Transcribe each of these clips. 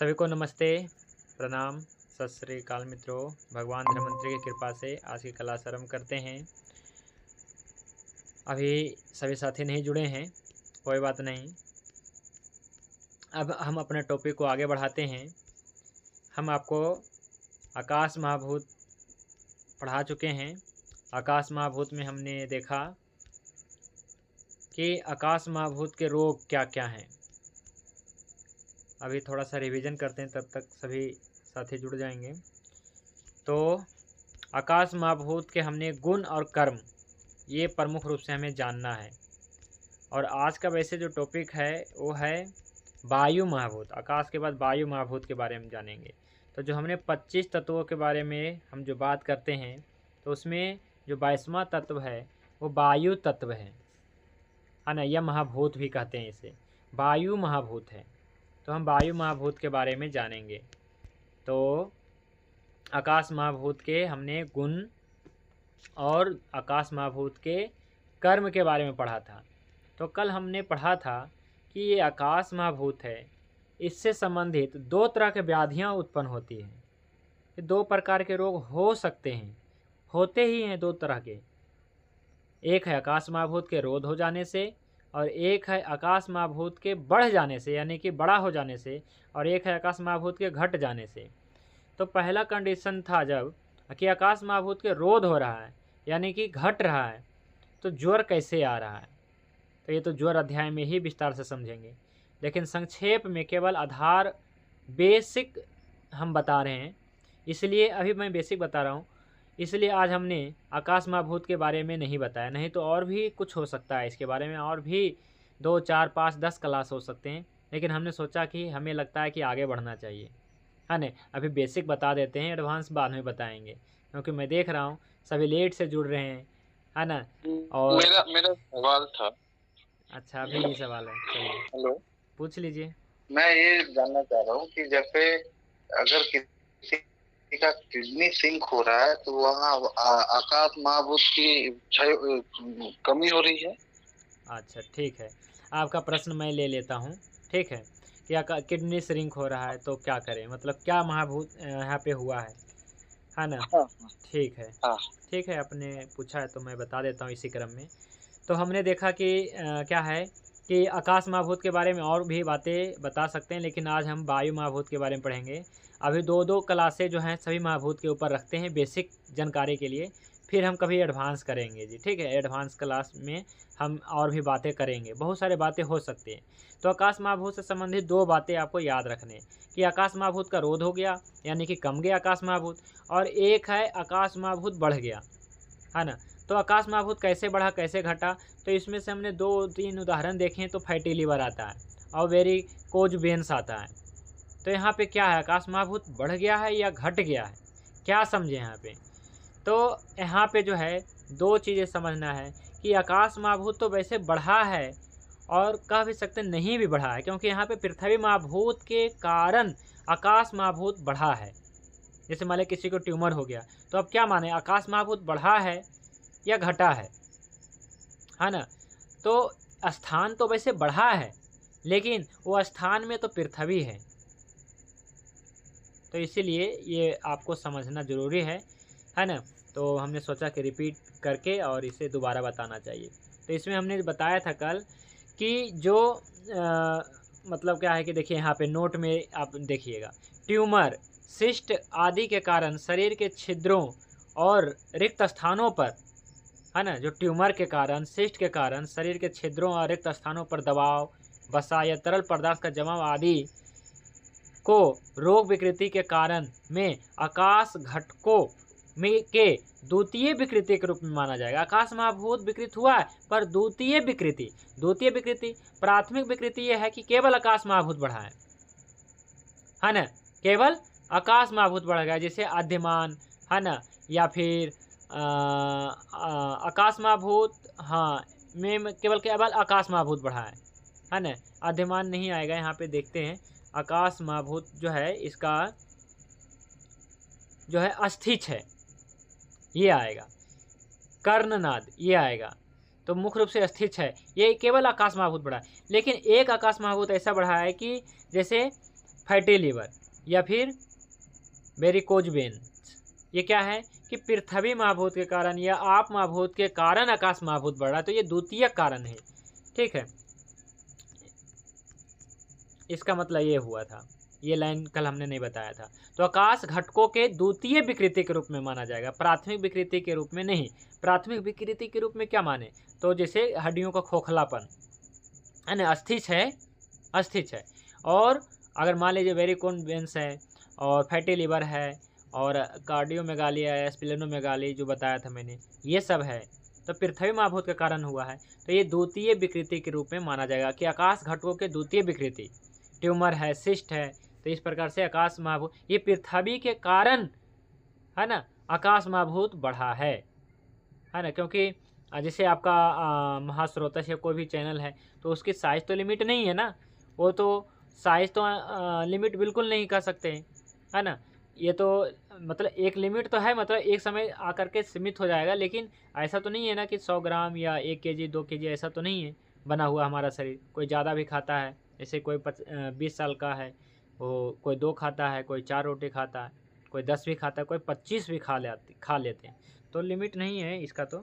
सभी को नमस्ते, प्रणाम, सत श्री अकाल मित्रों। भगवान धन्वंतरि की कृपा से आज की क्लास आरंभ करते हैं। अभी सभी साथी नहीं जुड़े हैं, कोई बात नहीं। अब हम अपने टॉपिक को आगे बढ़ाते हैं। हम आपको आकाश महाभूत पढ़ा चुके हैं। आकाश महाभूत में हमने देखा कि आकाश महाभूत के रोग क्या क्या हैं। अभी थोड़ा सा रिवीजन करते हैं, तब तक सभी साथी जुड़ जाएंगे। तो आकाश महाभूत के हमने गुण और कर्म ये प्रमुख रूप से हमें जानना है। और आज का वैसे जो टॉपिक है वो है वायु महाभूत। आकाश के बाद वायु महाभूत के बारे में जानेंगे। तो जो हमने 25 तत्वों के बारे में हम जो बात करते हैं, तो उसमें जो 22वां तत्व है वो वायु तत्व है ना। यह महाभूत भी कहते हैं, इसे वायु महाभूत है। तो हम वायु महाभूत के बारे में जानेंगे। तो आकाश महाभूत के हमने गुण और आकाश महाभूत के कर्म के बारे में पढ़ा था। तो कल हमने पढ़ा था कि ये आकाश महाभूत है, इससे संबंधित दो तरह के व्याधियाँ उत्पन्न होती हैं। ये दो प्रकार के रोग हो सकते हैं, होते ही हैं दो तरह के। एक है आकाश महाभूत के रोध हो जाने से, और एक है आकाश महाभूत के बढ़ जाने से, यानी कि बड़ा हो जाने से, और एक है आकाश महाभूत के घट जाने से। तो पहला कंडीशन था जब कि आकाश महाभूत के रोध हो रहा है, यानी कि घट रहा है, तो ज्वर कैसे आ रहा है। तो ये तो ज्वर अध्याय में ही विस्तार से समझेंगे, लेकिन संक्षेप में केवल आधार बेसिक हम बता रहे हैं, इसलिए अभी मैं बेसिक बता रहा हूँ। इसलिए आज हमने आकाश महाभूत के बारे में नहीं बताया, नहीं तो और भी कुछ हो सकता है इसके बारे में, और भी 2, 4, 5, 10 क्लास हो सकते हैं। लेकिन हमने सोचा कि हमें लगता है कि आगे बढ़ना चाहिए, है ना। अभी बेसिक बता देते हैं, एडवांस बाद में बताएंगे, क्योंकि मैं देख रहा हूँ सभी लेट से जुड़ रहे हैं, है ना। और मेरा सवाल था। अच्छा, अभी ये सवाल है, चलिए हेलो, पूछ लीजिए। मैं ये जानना चाह रहा हूँ कि जैसे अगर किसी का किडनी सिंक हो रहा है तो वहाँ आकाश महाभूत की कमी हो रही है। अच्छा ठीक है, आपका प्रश्न मैं ले लेता हूँ। ठीक है, क्या किडनी श्रिंक हो रहा है तो क्या करें, मतलब क्या महाभूत यहाँ पे हुआ है ना। हाँ, ठीक है, हाँ। ठीक है, आपने पूछा है तो मैं बता देता हूँ इसी क्रम में। तो हमने देखा कि क्या है कि आकाश महाभूत के बारे में और भी बातें बता सकते हैं, लेकिन आज हम वायु महाभूत के बारे में पढ़ेंगे। अभी 2-2 क्लासें जो हैं सभी महाभूत के ऊपर रखते हैं बेसिक जानकारी के लिए, फिर हम कभी एडवांस करेंगे जी। ठीक है, एडवांस क्लास में हम और भी बातें करेंगे, बहुत सारे बातें हो सकती हैं। तो आकाश महाभूत से संबंधित 2 बातें आपको याद रखने कि आकाश महाभूत का रोध हो गया, यानी कि कम गया आकाश महाभूत, और एक है आकाश महाभूत बढ़ गया, है ना। तो आकाश महाभूत कैसे बढ़ा कैसे घटा, तो इसमें से हमने 2-3 उदाहरण देखें। तो फैटी लीवर आता है और वेरिकोज वेन्स आता है। तो यहाँ पे क्या है, आकाश महाभूत बढ़ गया है या घट गया है, क्या समझे यहाँ पे। तो यहाँ पे जो है 2 चीज़ें समझना है कि आकाश महाभूत तो वैसे बढ़ा है, और कह भी सकते नहीं भी बढ़ा है, क्योंकि यहाँ पे पृथ्वी महाभूत के कारण आकाश महाभूत बढ़ा है। जैसे मान लें किसी को ट्यूमर हो गया, तो अब क्या माने, आकाश महाभूत बढ़ा है या घटा है ना। तो स्थान तो वैसे बढ़ा है, लेकिन वो स्थान में तो पृथ्वी है। तो इसीलिए ये आपको समझना ज़रूरी है ना। तो हमने सोचा कि रिपीट करके और इसे दोबारा बताना चाहिए। तो इसमें हमने बताया था कल कि जो मतलब क्या है कि देखिए यहाँ पे नोट में आप देखिएगा, ट्यूमर, सिस्ट आदि के कारण शरीर के छिद्रों और रिक्त स्थानों पर, है ना, जो ट्यूमर के कारण, सिस्ट के कारण शरीर के छिद्रों और रिक्त स्थानों पर दबाव, वसा या तरल पदार्थ का जमाव आदि को रोग विकृति के कारण में आकाश घटकों में के द्वितीय विकृति के रूप में माना जाएगा। आकाश महाभूत विकृत हुआ है, पर द्वितीय विकृति, प्राथमिक विकृति यह है कि केवल आकाश महाभूत बढ़ा है ना, केवल आकाश महाभूत बढ़ गया। जैसे आद्यमान, है ना, या फिर आकाश महाभूत, हाँ, में केवल आकाश महाभूत बढ़ा है ना। आद्यमान नहीं आएगा, यहाँ पे देखते हैं। आकाश महाभूत जो है इसका जो है अस्थिच है, ये आएगा। कर्णनाद ये आएगा, तो मुख्य रूप से अस्थिच है, ये केवल आकाश महाभूत बढ़ा है। लेकिन एक आकाश महाभूत ऐसा बढ़ा है कि जैसे फैटी लीवर या फिर वेरिकोज वेन्स। ये क्या है कि पृथ्वी महाभूत के कारण या आप महाभूत के कारण आकाश महाभूत बढ़ रहा है, तो ये द्वितीय कारण है। ठीक है, इसका मतलब ये हुआ था, ये लाइन कल हमने नहीं बताया था। तो आकाश घटकों के द्वितीय विकृति के रूप में माना जाएगा, प्राथमिक विकृति के रूप में नहीं। प्राथमिक विकृति के रूप में क्या माने, तो जैसे हड्डियों का खोखलापन है ना, अस्थिच है, और अगर मान लीजिए वेरिकोज वेन्स है और फैटी लीवर है और कार्डियोमेगाली है, स्प्लेनोमेगाली जो बताया था मैंने, ये सब है, तो पृथ्वी महाभूत के कारण हुआ है, तो ये द्वितीय विकृति के रूप में माना जाएगा कि आकाश घटकों के द्वितीय विकृति, ट्यूमर है, सिस्ट है, तो इस प्रकार से आकाश महाभूत ये पृथ्वी के कारण है ना आकाश महाभूत बढ़ा है ना। क्योंकि जैसे आपका महास्रोतस या कोई भी चैनल है तो उसकी साइज़ तो लिमिट नहीं है ना, वो तो साइज़ तो लिमिट बिल्कुल नहीं कर सकते है ना। ये तो मतलब एक लिमिट तो है, मतलब एक समय आकर के सीमित हो जाएगा, लेकिन ऐसा तो नहीं है ना कि 100 ग्राम या 1 केजी 2 केजी, ऐसा तो नहीं है बना हुआ हमारा शरीर। कोई ज़्यादा भी खाता है, जैसे कोई 20 साल का है वो कोई 2 खाता है, कोई 4 रोटी खाता है, कोई 10 भी खाता है, कोई 25 भी खा लेते हैं, तो लिमिट नहीं है इसका। तो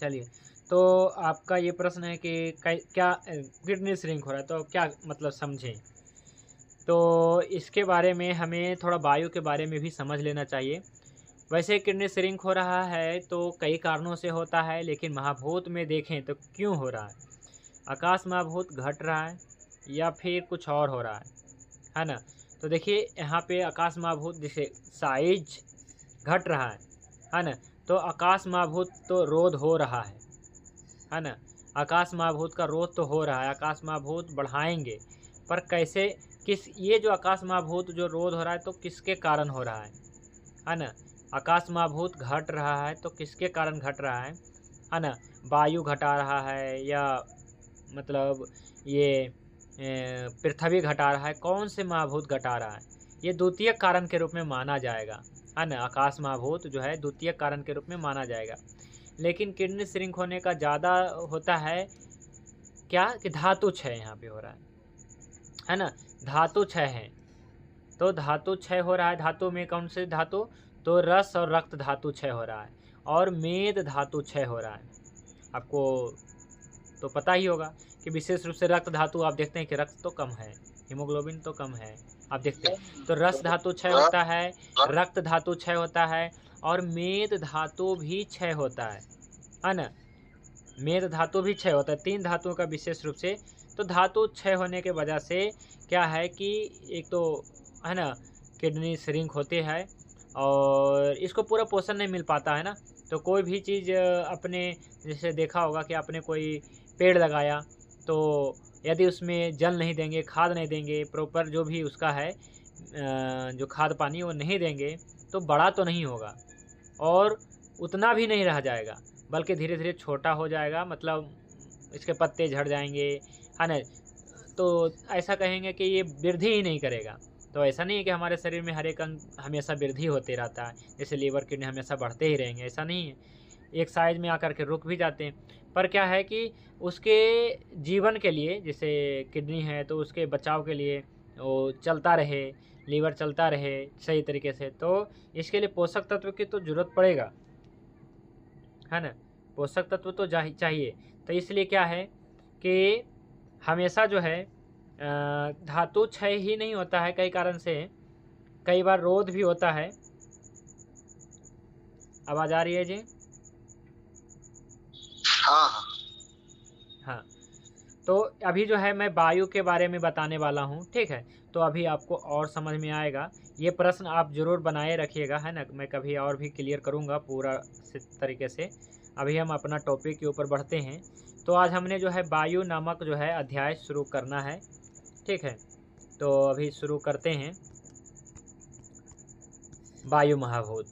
चलिए, तो आपका ये प्रश्न है कि क्या किडनी श्रिंक हो रहा है, तो क्या मतलब समझें, तो इसके बारे में हमें थोड़ा वायु के बारे में भी समझ लेना चाहिए। वैसे किडनी श्रिंक हो रहा है तो कई कारणों से होता है, लेकिन महाभूत में देखें तो क्यों हो रहा है, आकाश महाभूत घट रहा है या फिर कुछ और हो रहा है ना। तो देखिए यहाँ पे आकाश महाभूत जैसे साइज घट रहा है ना, तो आकाश महाभूत तो रोध हो रहा है ना, आकाश महाभूत का रोध तो हो रहा है, आकाश महाभूत बढ़ाएंगे, पर कैसे, किस, ये जो आकाश महाभूत जो रोध हो रहा है तो किसके कारण हो रहा है ना। आकाश महाभूत घट रहा है तो किसके कारण घट रहा है ना, वायु घटा रहा है या मतलब ये पृथ्वी घटा रहा है, कौन से महाभूत घटा रहा है, ये द्वितीय कारण के रूप में माना जाएगा है ना। आकाश महाभूत जो है द्वितीय कारण के रूप में माना जाएगा। लेकिन किडनी श्रिंक होने का ज़्यादा होता है क्या कि धातु क्षय यहाँ पे हो रहा है ना, धातु क्षय है, तो धातु क्षय हो रहा है। धातु में कौन से धातु, तो रस और रक्त धातु क्षय हो रहा है और मेद धातु क्षय हो रहा है। आपको तो पता ही होगा कि विशेष रूप से रक्त धातु आप देखते हैं कि रक्त तो कम है, हीमोग्लोबिन तो कम है, आप देखते हैं, तो रस धातु क्षय होता है, रक्त धातु क्षय होता है और मेद धातु भी क्षय होता है ना। मेद धातु भी क्षय होता है, 3 धातुओं का विशेष रूप से। तो धातु क्षय होने के वजह से क्या है कि एक तो है ना किडनी श्रिंक होती है और इसको पूरा पोषण नहीं मिल पाता है ना। तो कोई भी चीज़ अपने, जैसे देखा होगा कि आपने कोई पेड़ लगाया तो यदि उसमें जल नहीं देंगे, खाद नहीं देंगे, प्रॉपर जो भी उसका है जो खाद पानी वो नहीं देंगे तो बड़ा तो नहीं होगा और उतना भी नहीं रह जाएगा, बल्कि धीरे धीरे छोटा हो जाएगा, मतलब इसके पत्ते झड़ जाएंगे है ना। तो ऐसा कहेंगे कि ये वृद्धि ही नहीं करेगा। तो ऐसा नहीं है कि हमारे शरीर में हर एक अंग हमेशा वृद्धि होते रहता है, जैसे लीवर किडनी हमेशा बढ़ते ही रहेंगे, ऐसा नहीं है, एक साइज में आकर के रुक भी जाते हैं। पर क्या है कि उसके जीवन के लिए, जैसे किडनी है तो उसके बचाव के लिए वो चलता रहे, लीवर चलता रहे सही तरीके से, तो इसके लिए पोषक तत्व की तो ज़रूरत पड़ेगा है ना, पोषक तत्व तो चाहिए। तो इसलिए क्या है कि हमेशा जो है धातु क्षय ही नहीं होता है, कई कारण से, कई बार रोध भी होता है। आवाज़ आ रही है जी? हाँ, तो अभी जो है मैं वायु के बारे में बताने वाला हूँ, ठीक है, तो अभी आपको और समझ में आएगा। ये प्रश्न आप ज़रूर बनाए रखिएगा है ना, मैं कभी और भी क्लियर करूँगा पूरा तरीके से। अभी हम अपना टॉपिक के ऊपर बढ़ते हैं। तो आज हमने जो है वायु नामक जो है अध्याय शुरू करना है, ठीक है, तो अभी शुरू करते हैं। वायु महाभूत,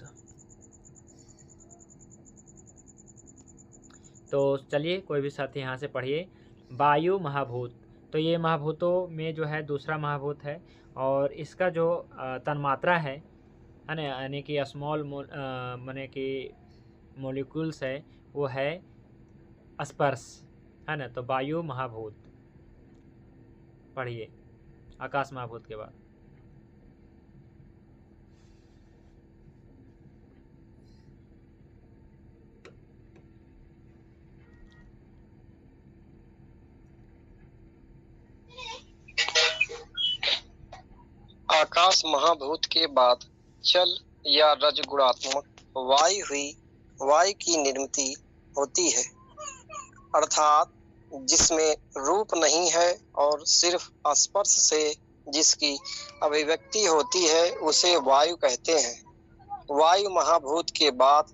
तो चलिए कोई भी साथी यहाँ से पढ़िए। वायु महाभूत, तो ये महाभूतों में जो है दूसरा महाभूत है और इसका जो तन्मात्रा है ना, यानी कि स्मॉल माने कि मॉलिक्यूल्स है, वो है स्पर्श है ना। तो वायु महाभूत पढ़िए। आकाश महाभूत के बाद। आकाश महाभूत के बाद जल या रज गुणात्मक वायु हुई। वायु की निर्मित होती है, अर्थात जिसमें रूप नहीं है और सिर्फ स्पर्श से जिसकी अभिव्यक्ति होती है उसे वायु कहते हैं। वायु महाभूत के बाद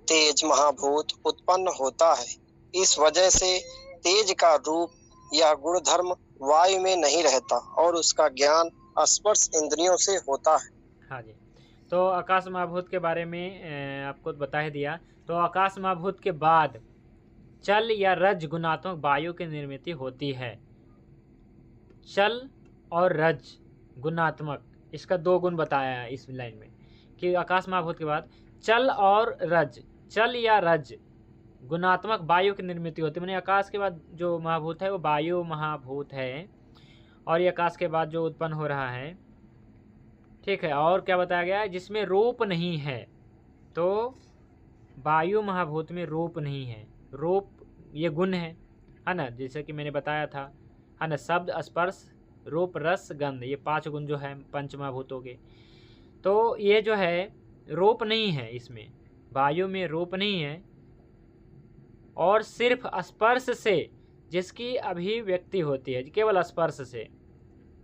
तेज महाभूत उत्पन्न होता है। इस वजह से तेज का रूप या गुणधर्म वायु में नहीं रहता और उसका ज्ञान स्पर्श इंद्रियों से होता है। हाँ जी, तो आकाश महाभूत के बारे में आपको बता ही दिया। तो आकाश महाभूत के बाद चल या रज गुणात्मक वायु की निर्मित होती है। चल और रज गुणात्मक, इसका 2 गुण बताया है इस लाइन में कि आकाश महाभूत के बाद चल और रज, चल या रज गुणात्मक वायु की निर्मित होती है। मैंने आकाश के बाद जो महाभूत है वो वायु महाभूत है, और ये आकाश के बाद जो उत्पन्न हो रहा है, ठीक है। और क्या बताया गया है, जिसमें रूप नहीं है। तो वायु महाभूत में रूप नहीं है, रूप ये गुण है ना, जैसे कि मैंने बताया था, है ना। शब्द, स्पर्श, रूप, रस, गंध, ये 5 गुण जो है पंच महाभूतों के। तो ये जो है रूप नहीं है, इसमें वायु में रूप नहीं है, और सिर्फ स्पर्श से जिसकी अभिव्यक्ति होती है, केवल स्पर्श से।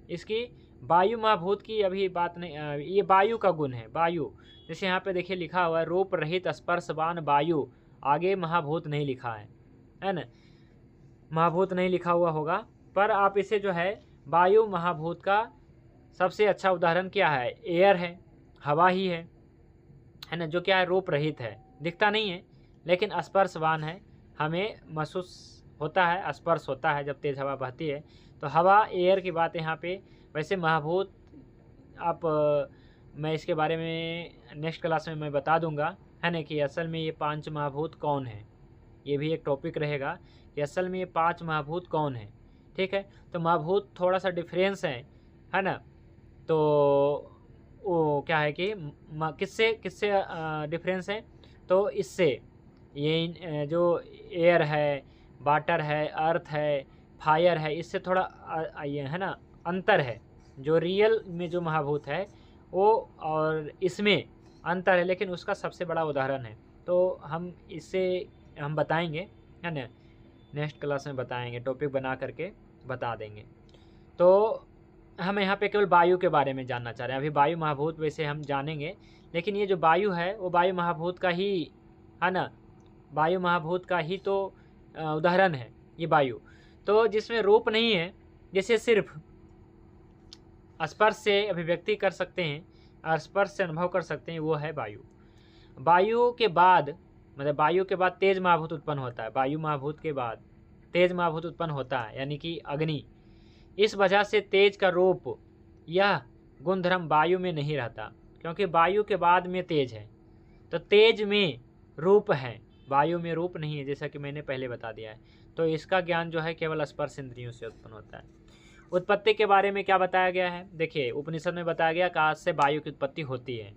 इसकी वायु महाभूत की अभी बात नहीं, ये वायु का गुण है। वायु जैसे यहाँ पे देखिए लिखा हुआ है, रूप रहित स्पर्शवान वायु, आगे महाभूत नहीं लिखा है ना, महाभूत नहीं लिखा हुआ होगा, पर आप इसे जो है वायु महाभूत का सबसे अच्छा उदाहरण क्या है, एयर है, हवा ही है ना, जो क्या है रूप रहित है, दिखता नहीं है लेकिन स्पर्शवान है, हमें महसूस होता है, स्पर्श होता है जब तेज हवा बहती है। तो हवा, एयर की बात यहाँ पे। वैसे महाभूत आप मैं इसके बारे में नेक्स्ट क्लास में मैं बता दूंगा, है ना, कि असल में ये 5 महाभूत कौन है। ये भी एक टॉपिक रहेगा कि असल में ये 5 महाभूत कौन है, ठीक है। तो महाभूत थोड़ा सा डिफरेंस है ना। तो वो क्या है कि किससे डिफरेंस है, तो इससे ये जो एयर है, वाटर है, अर्थ है, फायर है, इससे थोड़ा ये है ना अंतर है। जो रियल में जो महाभूत है वो और इसमें अंतर है, लेकिन उसका सबसे बड़ा उदाहरण है। तो हम इससे हम बताएंगे, है ना, नेक्स्ट क्लास में बताएंगे, टॉपिक बना करके बता देंगे। तो हम यहाँ पे केवल वायु के बारे में जानना चाह रहे हैं। अभी वायु महाभूत वैसे हम जानेंगे, लेकिन ये जो वायु है वो वायु महाभूत का ही, है ना, वायु महाभूत का ही तो उदाहरण है ये वायु। तो जिसमें रूप नहीं है, जैसे सिर्फ स्पर्श से अभिव्यक्ति कर सकते हैं, स्पर्श से अनुभव कर सकते हैं, वो है वायु। वायु के बाद मतलब वायु के बाद तेज महाभूत उत्पन्न होता है। वायु महाभूत के बाद तेज महाभूत उत्पन्न होता है, यानी कि अग्नि। इस वजह से तेज का रूप यह गुणधर्म वायु में नहीं रहता, क्योंकि वायु के बाद में तेज है। तो तेज में रूप है, वायु में रूप नहीं है, जैसा कि मैंने पहले बता दिया है। तो इसका ज्ञान जो है केवल स्पर्श इंद्रियों से उत्पन्न होता है। उत्पत्ति के बारे में क्या बताया गया है, देखिए उपनिषद में बताया गया आकाश से वायु की उत्पत्ति होती है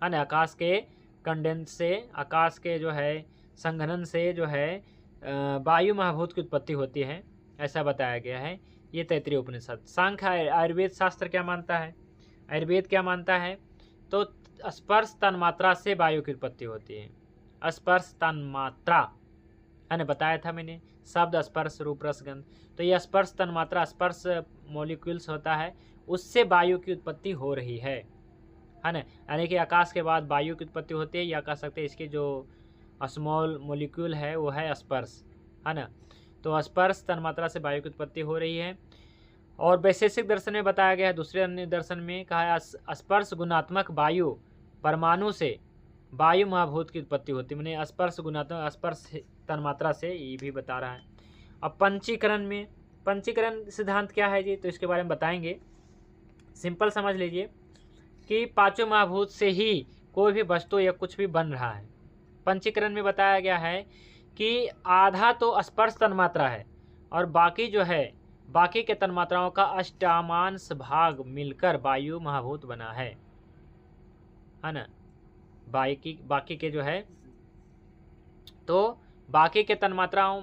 ना। आकाश के कंडेंस से, आकाश के जो है संघनन से जो है वायु महाभूत की उत्पत्ति होती है, ऐसा बताया गया है। ये तैत्तिरीय उपनिषद। सांख्य आयुर्वेद शास्त्र क्या मानता है, आयुर्वेद क्या मानता है, तो स्पर्श तन्मात्रा से वायु की उत्पत्ति होती है। स्पर्श तन्मात्रा, है ना, बताया था मैंने, शब्द, स्पर्श, रूप, रस, गंध। तो ये स्पर्श तन्मात्रा, स्पर्श मॉलिक्यूल्स होता है, उससे वायु की उत्पत्ति हो रही है ना। यानी कि आकाश के बाद वायु की उत्पत्ति होती है, या कह सकते हैं इसकी जो स्मॉल मॉलिक्यूल है वो है स्पर्श, है ना। तो स्पर्श तन्मात्रा से वायु की उत्पत्ति हो रही है। और वैशेषिक दर्शन में बताया गया है, दूसरे अन्य दर्शन में कहा है स्पर्श गुणात्मक वायु परमाणु से वायु महाभूत की उत्पत्ति होती है। मैंने स्पर्श गुणात्मक, स्पर्श तन्मात्रा से, ये भी बता रहा है। अब पंचीकरण में, पंचीकरण सिद्धांत क्या है जी, तो इसके बारे में बताएंगे। सिंपल समझ लीजिए कि 5 महाभूत से ही कोई भी वस्तु या कुछ भी बन रहा है। पंचीकरण में बताया गया है कि आधा तो स्पर्श तन्मात्रा है और बाकी जो है बाकी के तन्मात्राओं का अष्टमांश भाग मिलकर वायु महाभूत बना है ना। बाकी के जो है, तो बाकी के तन्मात्राओं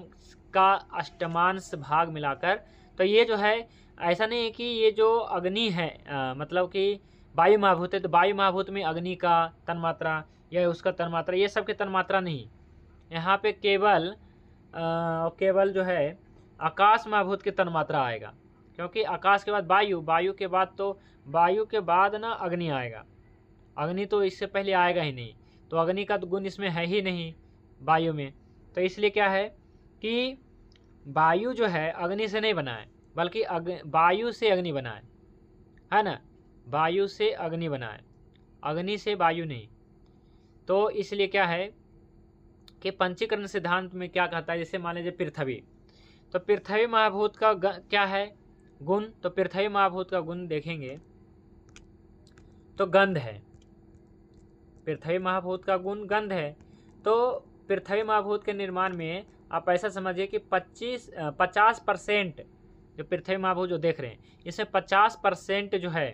का अष्टमांश भाग मिलाकर, तो ये जो है ऐसा नहीं है कि ये जो अग्नि है मतलब कि वायु महाभूत है, तो वायु महाभूत में अग्नि का तन्मात्रा या उसका तन्मात्रा, ये सब के तन्मात्रा नहीं। यहाँ पे केवल जो है आकाश महाभूत की तन्मात्रा आएगा, क्योंकि आकाश के बाद वायु, वायु के बाद ना अग्नि आएगा। अग्नि तो इससे पहले आएगा ही नहीं, तो अग्नि का तो गुण इसमें है ही नहीं वायु में। तो इसलिए क्या है कि वायु जो है अग्नि से नहीं बना है, बल्कि वायु से अग्नि बना है ना। वायु से अग्नि बना है, अग्नि से वायु नहीं। तो इसलिए क्या है कि पंचीकरण सिद्धांत में क्या कहता है, जैसे मान लीजिए पृथ्वी, तो पृथ्वी महाभूत का क्या है गुण, तो पृथ्वी महाभूत का गुण देखेंगे तो गंध है। पृथ्वी महाभूत का गुण गंध है। तो पृथ्वी महाभूत के निर्माण में आप ऐसा समझिए कि 50% जो पृथ्वी महाभूत जो देख रहे हैं, इसमें 50% जो है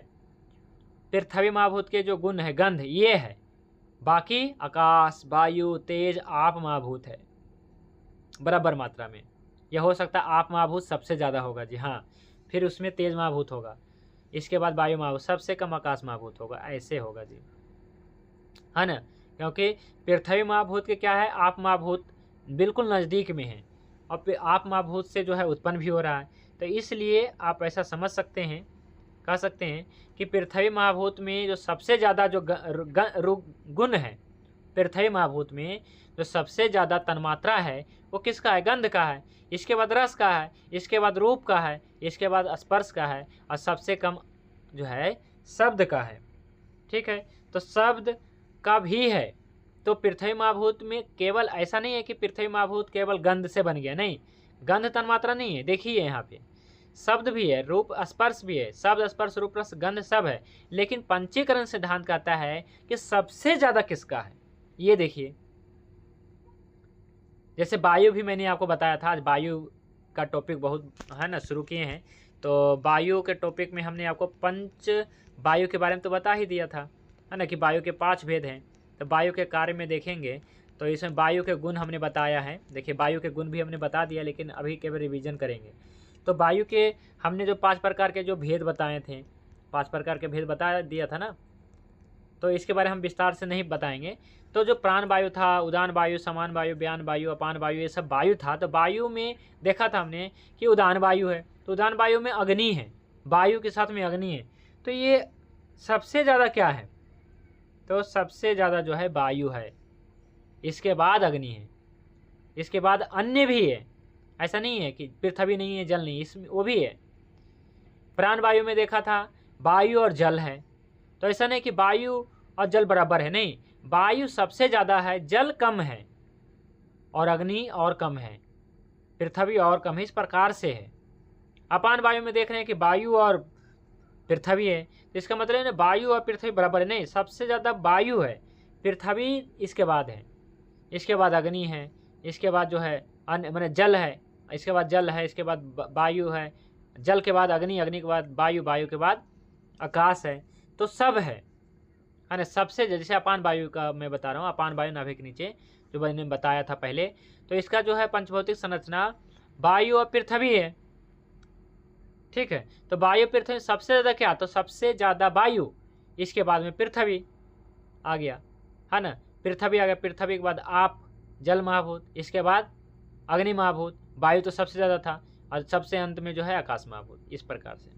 पृथ्वी महाभूत के जो गुण है गंध, ये है। बाकी आकाश, वायु, तेज, आप महाभूत है बराबर मात्रा में। यह हो सकता है आप महाभूत सबसे ज़्यादा होगा जी, हाँ, फिर उसमें तेज महाभूत होगा, इसके बाद वायु महाभूत, सबसे कम आकाश महाभूत होगा, ऐसे होगा जी, है ना। क्योंकि पृथ्वी महाभूत के क्या है, आप महाभूत बिल्कुल नज़दीक में है, और फिर आप महाभूत से जो है उत्पन्न भी हो रहा है। तो इसलिए आप ऐसा समझ सकते हैं, कह सकते हैं कि पृथ्वी महाभूत में जो सबसे ज़्यादा जो गुण है, पृथ्वी महाभूत में जो सबसे ज़्यादा तन्मात्रा है वो किसका है, गंध का है। इसके बाद रस का है, इसके बाद रूप का है, इसके बाद स्पर्श का है, और सबसे कम जो है शब्द का है। ठीक है, तो शब्द का भी है। तो पृथ्वी महाभूत में केवल ऐसा नहीं है कि पृथ्वी महाभूत केवल गंध से बन गया, नहीं, गंध तन्मात्रा नहीं है। देखिए यहाँ पे शब्द भी है, रूप स्पर्श भी है, शब्द स्पर्श रूप रस गंध सब है, लेकिन पंचीकरण सिद्धांत कहता है कि सबसे ज़्यादा किसका है। ये देखिए, जैसे वायु भी मैंने आपको बताया था, आज वायु का टॉपिक बहुत है ना शुरू किए हैं। तो वायु के टॉपिक में हमने आपको पंच वायु के बारे में तो बता ही दिया था, है ना, कि वायु के 5 भेद हैं। तो वायु के कार्य में देखेंगे तो इसमें वायु के गुण हमने बताया है। देखिए वायु के गुण भी हमने बता दिया, लेकिन अभी केवल रिवीजन करेंगे। तो वायु के हमने जो 5 प्रकार के जो भेद बताए थे, 5 प्रकार के भेद बता दिया था ना, तो इसके बारे में हम विस्तार से नहीं बताएंगे। तो जो प्राण वायु था, उदान वायु, समान वायु, व्यान वायु, अपान वायु, ये सब वायु था। तो वायु में देखा था हमने कि उदान वायु है, तो उदान वायु में अग्नि है, वायु के साथ में अग्नि है। तो ये सबसे ज़्यादा क्या है, तो सबसे ज़्यादा जो है वायु है, इसके बाद अग्नि है, इसके बाद अन्य भी है। ऐसा नहीं है कि पृथ्वी नहीं है, जल नहीं, इसमें वो भी है। प्राण वायु में देखा था वायु और जल है, तो ऐसा नहीं कि वायु और जल बराबर है, नहीं, वायु सबसे ज़्यादा है, जल कम है, और अग्नि और कम है, पृथ्वी और कम है, इस प्रकार से है। अपान वायु में देख रहे हैं कि वायु और पृथ्वी है, तो इसका मतलब है ना वायु और पृथ्वी बराबर है, नहीं, सबसे ज़्यादा वायु है, पृथ्वी इसके बाद है, इसके बाद अग्नि है, इसके बाद जो है अन्य माने जल है, इसके बाद जल है, इसके बाद वायु है, जल के बाद अग्नि, अग्नि के बाद वायु, वायु के बाद आकाश है। तो सब है ना। सबसे जैसे अपान वायु का मैं बता रहा हूँ, अपान वायु नाभि के नीचे जो मैंने बताया था पहले, तो इसका जो है पंचभौतिक संरचना वायु और पृथ्वी है। ठीक है, तो वायु पृथ्वी सबसे ज़्यादा क्या, तो सबसे ज़्यादा वायु, इसके बाद में पृथ्वी आ गया, है ना, पृथ्वी आ गया, पृथ्वी के बाद आप जल महाभूत, इसके बाद अग्नि महाभूत, वायु तो सबसे ज़्यादा था, और सबसे अंत में जो है आकाश महाभूत, इस प्रकार से।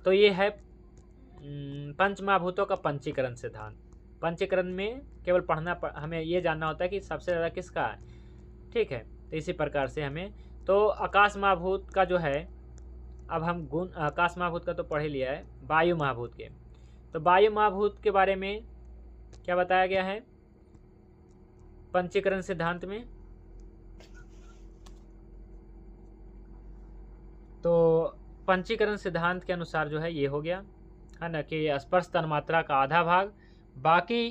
तो ये है पंच महाभूतों का पंचीकरण सिद्धांत। पंचीकरण में केवल पढ़ना हमें ये जानना होता है कि सबसे ज़्यादा किसका है। ठीक है, तो इसी प्रकार से हमें, तो आकाश महाभूत का जो है, अब हम गुण आकाश महाभूत का तो पढ़ ही लिया है, वायु महाभूत के। तो वायु महाभूत के बारे में क्या बताया गया है पंचीकरण सिद्धांत में, तो पंचीकरण सिद्धांत के अनुसार जो है ये हो गया, है ना, कि स्पर्श तन्मात्रा का आधा भाग, बाकी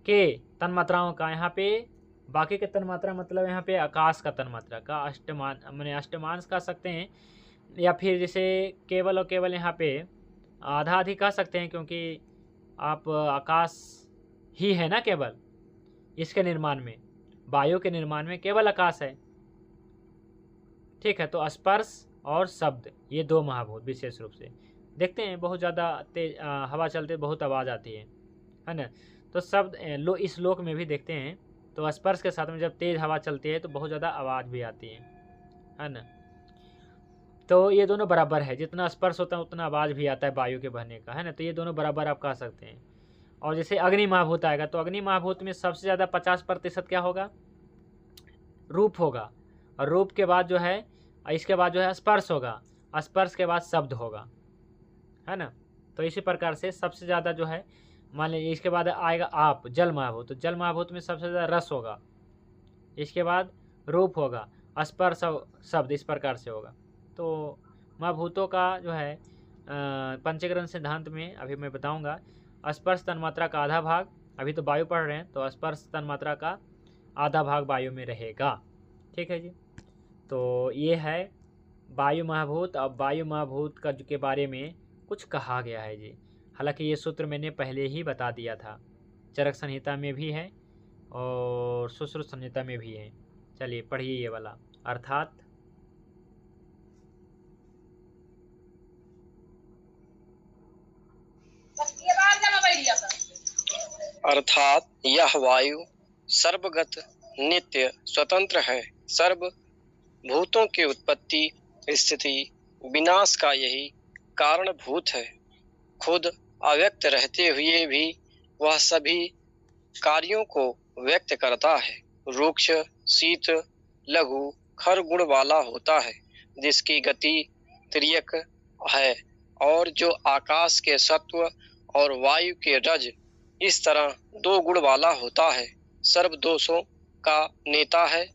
के तन्मात्राओं का यहाँ पे बाकी के तन्मात्रा मतलब यहाँ पे आकाश का तन्मात्रा का अष्टमान माने अष्टमांश कह सकते हैं, या फिर जैसे केवल और केवल यहाँ पे आधा आधी कह सकते हैं, क्योंकि आप आकाश ही है ना केवल इसके निर्माण में, वायु के निर्माण में केवल आकाश है। ठीक है, तो स्पर्श और शब्द ये दो महाभूत विशेष रूप से देखते हैं। बहुत ज़्यादा तेज हवा चलते बहुत आवाज़ आती है ना। तो शब्द इस लोक में भी देखते हैं, तो स्पर्श के साथ में जब तेज हवा चलती है तो बहुत ज़्यादा आवाज़ भी आती है ना। तो ये दोनों बराबर है, जितना स्पर्श होता है उतना आवाज़ भी आता है वायु के बहने का, है ना। तो ये दोनों बराबर आप कह सकते हैं। और जैसे अग्नि महाभूत आएगा, तो अग्नि महाभूत में सबसे ज़्यादा 50% क्या होगा, रूप होगा, और रूप के बाद जो है, इसके बाद जो है स्पर्श होगा, स्पर्श के बाद शब्द होगा, है ना। तो इसी प्रकार से सबसे ज़्यादा जो है, मान लीजिए इसके बाद आएगा आप जल महाभूत, तो जल महाभूत में सबसे ज़्यादा रस होगा, इसके बाद रूप होगा, स्पर्श शब्द, इस प्रकार से होगा। तो महाभूतों का जो है पंचीकरण सिद्धांत में अभी मैं बताऊंगा। स्पर्श तन्मात्रा का आधा भाग, अभी तो वायु पढ़ रहे हैं, तो स्पर्श तन्मात्रा का आधा भाग वायु में रहेगा। ठीक है जी। तो ये है वायु महाभूत। अब वायु महाभूत का के बारे में कुछ कहा गया है जी। हालांकि ये सूत्र मैंने पहले ही बता दिया था, चरक संहिता में भी है और सुश्रुत संहिता में भी है। चलिए पढ़िए ये वाला। अर्थात यह वायु सर्वगत, नित्य, स्वतंत्र है। सर्व भूतों की उत्पत्ति, स्थिति, विनाश का यही कारणभूत है। खुद अव्यक्त रहते हुए भी वह सभी कार्यों को व्यक्त करता है। रुक्ष, शीत, लघु, खर गुण वाला होता है, जिसकी गति तिर्यक है, और जो आकाश के सत्व और वायु के रज इस तरह दो गुण वाला होता है। सर्व दोषों का नेता है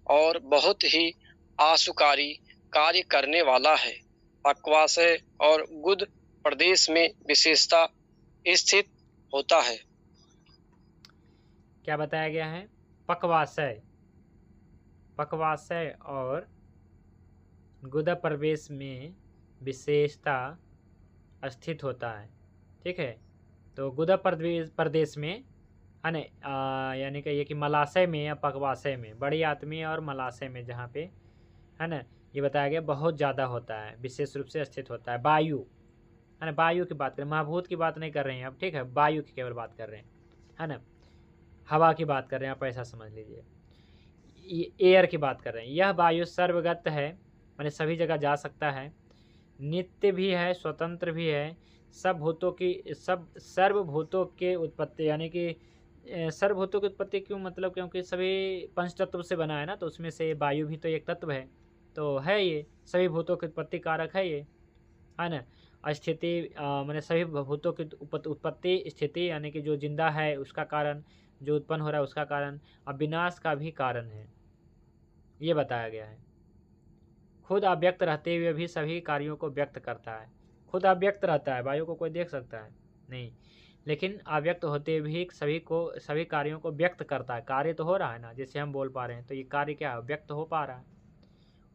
और बहुत ही आशुकारी कार्य करने वाला है। पक्वाशय और गुद प्रदेश में विशेषता स्थित होता है। क्या बताया गया है? पक्वाशय, पक्वाशय और गुदा प्रदेश में विशेषता स्थित होता है। ठीक है, तो गुदा प्रदेश में यानी कि ये कि मलाशय में या पक्वाशय में, बड़ी आत्मी और मलाशय में जहाँ पे है ना, ये बताया गया बहुत ज़्यादा होता है, विशेष रूप से स्थित होता है। वायु है ना, वायु की बात करें, महाभूत की बात नहीं कर रहे हैं अब। ठीक है, वायु की केवल बात कर रहे हैं, है ना, हवा की बात कर रहे हैं, आप ऐसा समझ लीजिए। एयर की बात कर रहे हैं। यह वायु सर्वगत है, माने सभी जगह जा सकता है, नित्य भी है, स्वतंत्र भी है। सब भूतों की सर्वभूतों के उत्पत्ति, यानी कि सर्वभूतों की उत्पत्ति क्यों, मतलब क्योंकि सभी पंच तत्व से बना है ना, तो उसमें से वायु भी तो एक तत्व है, तो है ये सभी भूतों की उत्पत्ति कारक है ये, है ना। स्थिति माने सभी भूतों की उत्पत्ति, स्थिति यानी कि जो जिंदा है उसका कारण, जो उत्पन्न हो रहा है उसका कारण, और विनाश का भी कारण है, ये बताया गया है। खुद अव्यक्त रहते हुए भी सभी कार्यों को व्यक्त करता है। खुद अव्यक्त रहता है, वायु को कोई देख सकता है नहीं, लेकिन अव्यक्त होते भी सभी कार्यों को व्यक्त करता है। कार्य तो हो रहा है ना, जैसे हम बोल पा रहे हैं, तो ये कार्य क्या है, व्यक्त हो पा रहा है।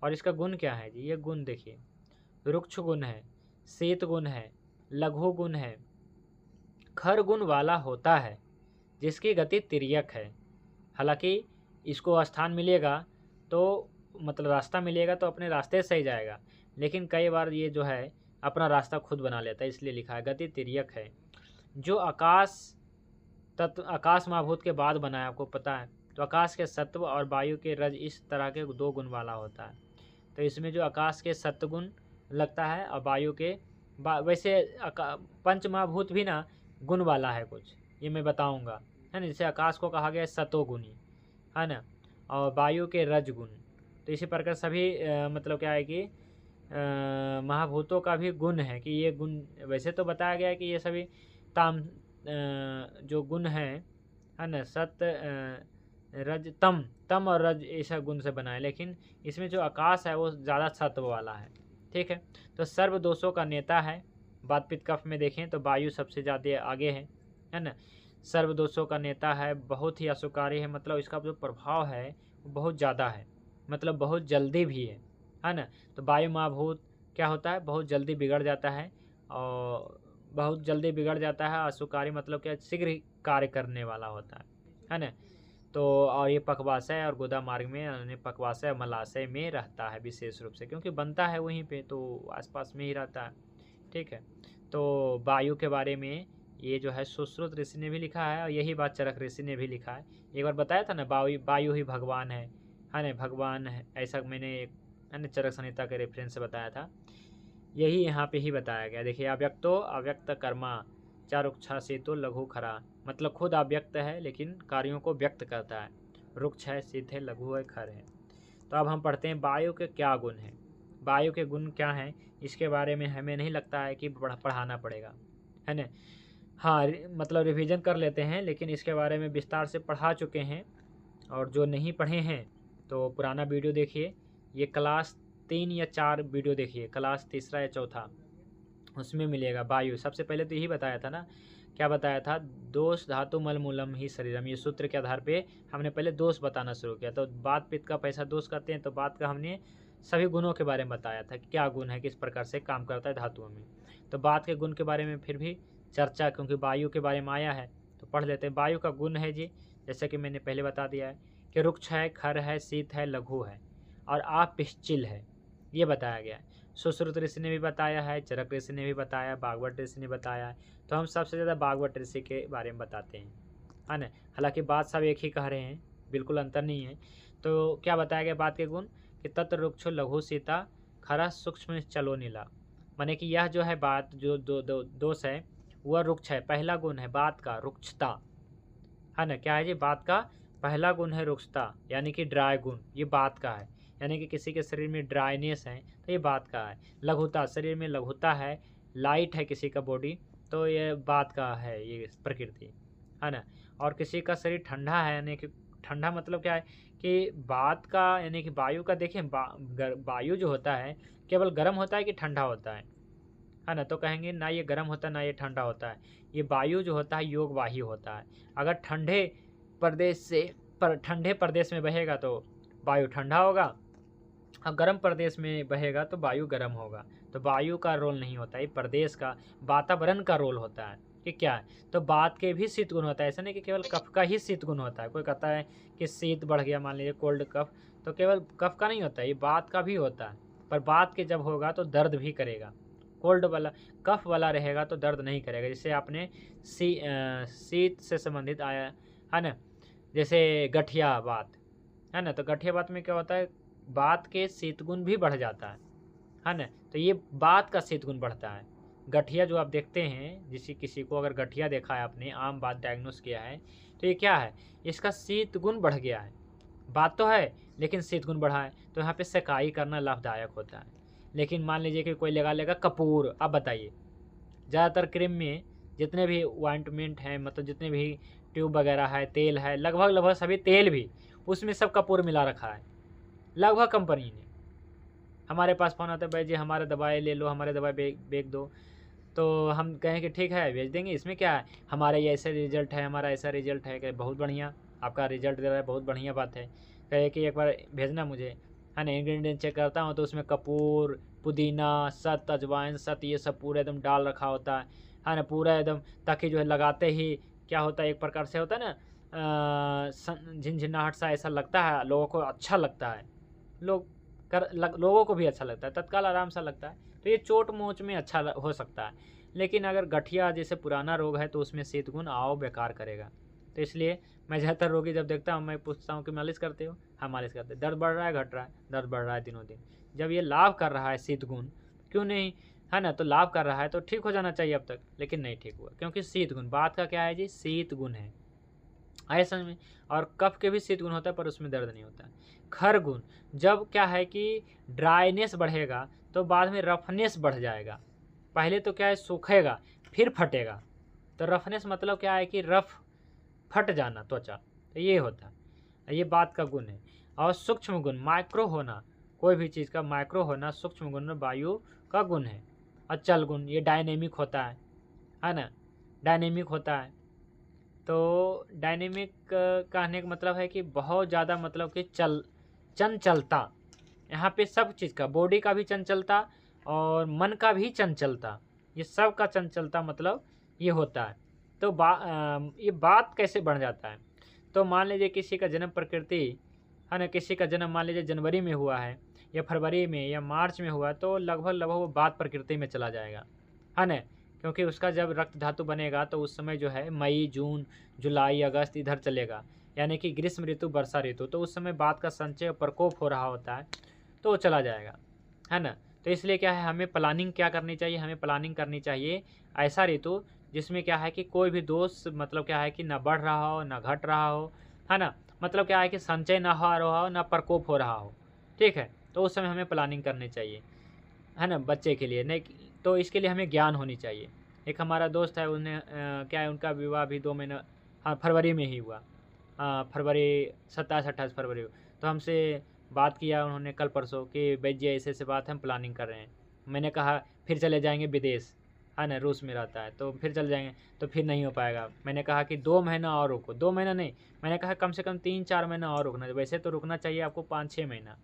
और इसका गुण क्या है जी, ये गुण देखिए, रुक्ष गुण है, शीत गुण है, लघु गुण है, खर गुण वाला होता है, जिसकी गति तिर्यक है। हालांकि इसको स्थान मिलेगा तो मतलब रास्ता मिलेगा तो अपने रास्ते से ही जाएगा, लेकिन कई बार ये जो है अपना रास्ता खुद बना लेता है, इसलिए लिखा है गति तिर्यक है। जो आकाश तत्व, आकाश महाभूत के बाद बना है, आपको पता है, तो आकाश के सत्व और वायु के रज इस तरह के दो गुण वाला होता है। तो इसमें जो आकाश के सत्वगुण लगता है और वायु के वैसे पंच महाभूत भी ना गुण वाला है कुछ, ये मैं बताऊंगा, है ना। जैसे आकाश को कहा गया सतोगुणी, है ना, और वायु के रजगुण। तो इसी प्रकार सभी मतलब क्या है कि महाभूतों का भी गुण है कि ये गुण, वैसे तो बताया गया है कि ये सभी ताम जो गुण है ना, सत रज तम और रज ऐसा गुण से बना है, लेकिन इसमें जो आकाश है वो ज़्यादा सत्व वाला है। ठीक है, तो सर्व दोषों का नेता है। बात पित्त कफ में देखें तो वायु सबसे ज़्यादा आगे है ना। सर्व दोषों का नेता है, बहुत ही अशुकारी है, मतलब इसका जो प्रभाव है वो बहुत ज़्यादा है, मतलब बहुत जल्दी भी है ना। तो वायु महाभूत क्या होता है, बहुत जल्दी बिगड़ जाता है, और बहुत जल्दी बिगड़ जाता है। अशुकारी मतलब क्या, शीघ्र ही कार्य करने वाला होता है ना। तो और ये पकवाशय और गोदा मार्ग में यानी पकवाशय और मलाशय में रहता है विशेष रूप से, क्योंकि बनता है वहीं पे, तो आसपास में ही रहता है। ठीक है, तो वायु के बारे में ये जो है सुश्रुत ऋषि ने भी लिखा है, और यही बात चरक ऋषि ने भी लिखा है। एक बार बताया था ना, वायु ही भगवान है ना, भगवान है, ऐसा मैंने है ना चरक संहिता के रेफरेंस से बताया था। यही यहाँ पे ही बताया गया। देखिए, अव्यक्तो अव्यक्त कर्मा चारुक्षा से तो लघु खरा, मतलब खुद अव्यक्त है लेकिन कार्यों को व्यक्त करता है। रुक्ष है, सिद्ध है, लघु है, खर है। तो अब हम पढ़ते हैं वायु के क्या गुण हैं। वायु के गुण क्या हैं, इसके बारे में हमें नहीं लगता है कि पढ़ाना पड़ेगा, है ना। हाँ, मतलब रिवीजन कर लेते हैं, लेकिन इसके बारे में विस्तार से पढ़ा चुके हैं, और जो नहीं पढ़े हैं तो पुराना वीडियो देखिए। ये क्लास 3 या 4 वीडियो देखिए, क्लास तीसरा या चौथा, उसमें मिलेगा वायु। सबसे पहले तो यही बताया था ना, क्या बताया था, दोष धातु मल मूलम ही शरीरम। ये सूत्र के आधार पे हमने पहले दोष बताना शुरू किया। तो बात पित्त का पैसा दोष करते हैं, तो बात का हमने सभी गुणों के बारे में बताया था कि क्या गुण है, किस प्रकार से काम करता है धातुओं में। तो बात के गुण के बारे में फिर भी चर्चा, क्योंकि वायु के बारे में आया है तो पढ़ लेते हैं। वायु का गुण है जी, जैसे कि मैंने पहले बता दिया है कि रुक्ष है, खर है, शीत है, लघु है, और आप पिश्चिल है, ये बताया गया है। सुश्रुत ऋषि ने भी बताया है, चरक ऋषि ने भी बताया, भागवत ऋषि ने बताया है। तो हम सबसे ज़्यादा भागवत ऋषि के बारे में बताते हैं, है ना। हालांकि बात सब एक ही कह रहे हैं, बिल्कुल अंतर नहीं है। तो क्या बताया गया बात के गुण, कि तत्र रुक्षो लघु सीता खरा सूक्ष्म चलो नीला, माने कि यह जो है बात, जो दोष है वह रुक्ष है। पहला गुण है बात का रुक्षता, है ना। क्या है जी, बात का पहला गुण है रुक्षता, यानी कि ड्राई गुण, ये बात का है। यानी कि किसी के शरीर में ड्राइनेस है तो ये बात का है। लघुता, शरीर में लघुता है, लाइट है किसी का बॉडी, तो ये बात का है, ये प्रकृति, है ना। और किसी का शरीर ठंडा है, यानी कि ठंडा मतलब क्या है कि बात का, यानी कि वायु का देखिए, वायु जो होता है केवल गर्म होता है कि ठंडा होता है ना। तो कहेंगे ना ये गर्म होता है ना ये ठंडा होता है। ये वायु जो होता है योगवाही होता है। अगर ठंडे प्रदेश में बहेगा तो वायु ठंडा होगा, और गर्म प्रदेश में बहेगा तो वायु गर्म होगा। तो वायु का रोल नहीं होता है, प्रदेश का, वातावरण का रोल होता है कि क्या है। तो बात के भी शीत गुण होता है, ऐसा नहीं कि केवल कफ का ही शीत गुण होता है। कोई कहता है कि शीत बढ़ गया, मान लीजिए कोल्ड कफ, तो केवल कफ का नहीं होता है, ये बात का भी होता है। पर बात के जब होगा तो दर्द भी करेगा। कोल्ड वाला, कफ वाला रहेगा तो दर्द नहीं करेगा। जैसे आपने शीत से संबंधित आया है ना, जैसे गठिया बात है ना। तो गठिया बात में क्या होता है, बात के शीत गुण भी बढ़ जाता है ना। तो ये बात का शीत गुण बढ़ता है। गठिया जो आप देखते हैं, जिसे किसी को अगर गठिया देखा है आपने, आम बात डायग्नोस किया है, तो ये क्या है, इसका शीत गुण बढ़ गया है। बात तो है लेकिन शीत गुण बढ़ा है, तो यहाँ पे सेकाई करना लाभदायक होता है। लेकिन मान लीजिए कि कोई लगा लेगा कपूर, अब बताइए, ज़्यादातर क्रीम में जितने भी ऑइंटमेंट हैं, मतलब जितने भी ट्यूब वगैरह है, तेल है, लगभग सभी तेल भी उसमें सब कपूर मिला रखा है, लगभग कंपनी ने। हमारे पास फ़ोन आता है, भाई जी हमारे दवाई ले लो, हमारे दवाई बेच दो, तो हम कहें कि ठीक है भेज देंगे, इसमें क्या है, हमारा ये ऐसा रिजल्ट है, हमारा ऐसा रिजल्ट है। कि बहुत बढ़िया, आपका रिजल्ट दे रहा है, बहुत बढ़िया बात है। कहे कि एक बार भेजना मुझे, है ना। इंग्रेडिएंट चेक करता हूँ तो उसमें कपूर, पुदीना, सत, अजवाइन, सत, ये सब पूरा एकदम डाल रखा होता है ना, पूरा एकदम, ताकि जो है लगाते ही क्या होता है, एक प्रकार से होता है ना, झिनझिनाहट सा ऐसा लगता है, लोगों को अच्छा लगता है, लोगों को भी अच्छा लगता है, तत्काल आराम सा लगता है। तो ये चोट मोच में अच्छा हो सकता है, लेकिन अगर गठिया जैसे पुराना रोग है तो उसमें शीत गुण आओ बेकार करेगा। तो इसलिए मैं ज़्यादातर रोगी जब देखता हूँ, मैं पूछता हूँ कि मालिश करते हो, हाँ मालिश करते। दर्द बढ़ रहा है, घट रहा है, दर्द बढ़ रहा है दिनों दिन। जब ये लाभ कर रहा है शीत गुण, क्यों नहीं, है ना, तो लाभ कर रहा है तो ठीक हो जाना चाहिए अब तक, लेकिन नहीं ठीक हुआ, क्योंकि शीत गुण, बात का क्या है जी, शीत गुण है, आए समझ में। और कफ के भी शीत गुण होता है पर उसमें दर्द नहीं होता है। खर गुण, जब क्या है कि ड्राइनेस बढ़ेगा तो बाद में रफनेस बढ़ जाएगा। पहले तो क्या है, सूखेगा फिर फटेगा, तो रफनेस मतलब क्या है कि रफ, फट जाना त्वचा, तो ये होता है, ये बात का गुण है। और सूक्ष्म गुण, माइक्रो होना, कोई भी चीज़ का माइक्रो होना सूक्ष्म गुण में वायु का गुण है। और चल गुण, ये डायनेमिक होता है ना, डायनेमिक होता है। तो डायनेमिक कहने का मतलब है कि बहुत ज़्यादा, मतलब कि चंचलता, यहाँ पे सब चीज़ का, बॉडी का भी चंचलता और मन का भी चंचलता, ये सब का चंचलता मतलब ये होता है। तो ये बात कैसे बढ़ जाता है? तो मान लीजिए किसी का जन्म प्रकृति है ना, किसी का जन्म मान लीजिए जनवरी में हुआ है या फरवरी में या मार्च में हुआ, तो लगभग वो बात प्रकृति में चला जाएगा, है ना, क्योंकि उसका जब रक्त धातु बनेगा तो उस समय जो है मई, जून, जुलाई, अगस्त इधर चलेगा, यानी कि ग्रीष्म ऋतु, वर्षा ऋतु, तो उस समय बात का संचय और प्रकोप हो रहा होता है, तो वो चला जाएगा, है ना। तो इसलिए क्या है, हमें प्लानिंग क्या करनी चाहिए, हमें प्लानिंग करनी चाहिए ऐसा ऋतु जिसमें क्या है कि कोई भी दोष, मतलब क्या है कि ना बढ़ रहा हो ना घट रहा हो, है ना, मतलब क्या है कि संचय ना हो रहा हो ना प्रकोप हो रहा हो, ठीक है। तो उस समय हमें प्लानिंग करनी चाहिए, है ना, बच्चे के लिए नहीं। तो इसके लिए हमें ज्ञान होनी चाहिए। एक हमारा दोस्त है, उन्हें क्या है, उनका विवाह भी 2 महीना, हाँ फरवरी में ही हुआ, फरवरी 27-28 फरवरी। तो हमसे बात किया उन्होंने कल परसों कि भाई जी ऐसे ऐसे बात है, हम प्लानिंग कर रहे हैं। मैंने कहा फिर चले जाएंगे विदेश, है ना, रूस में रहता है, तो फिर चले जाएंगे, तो फिर नहीं हो पाएगा। मैंने कहा कि 2 महीना और रुको, 2 महीना नहीं, मैंने कहा कम से कम 3-4 महीना और रुकना, वैसे तो रुकना चाहिए आपको 5-6 महीना,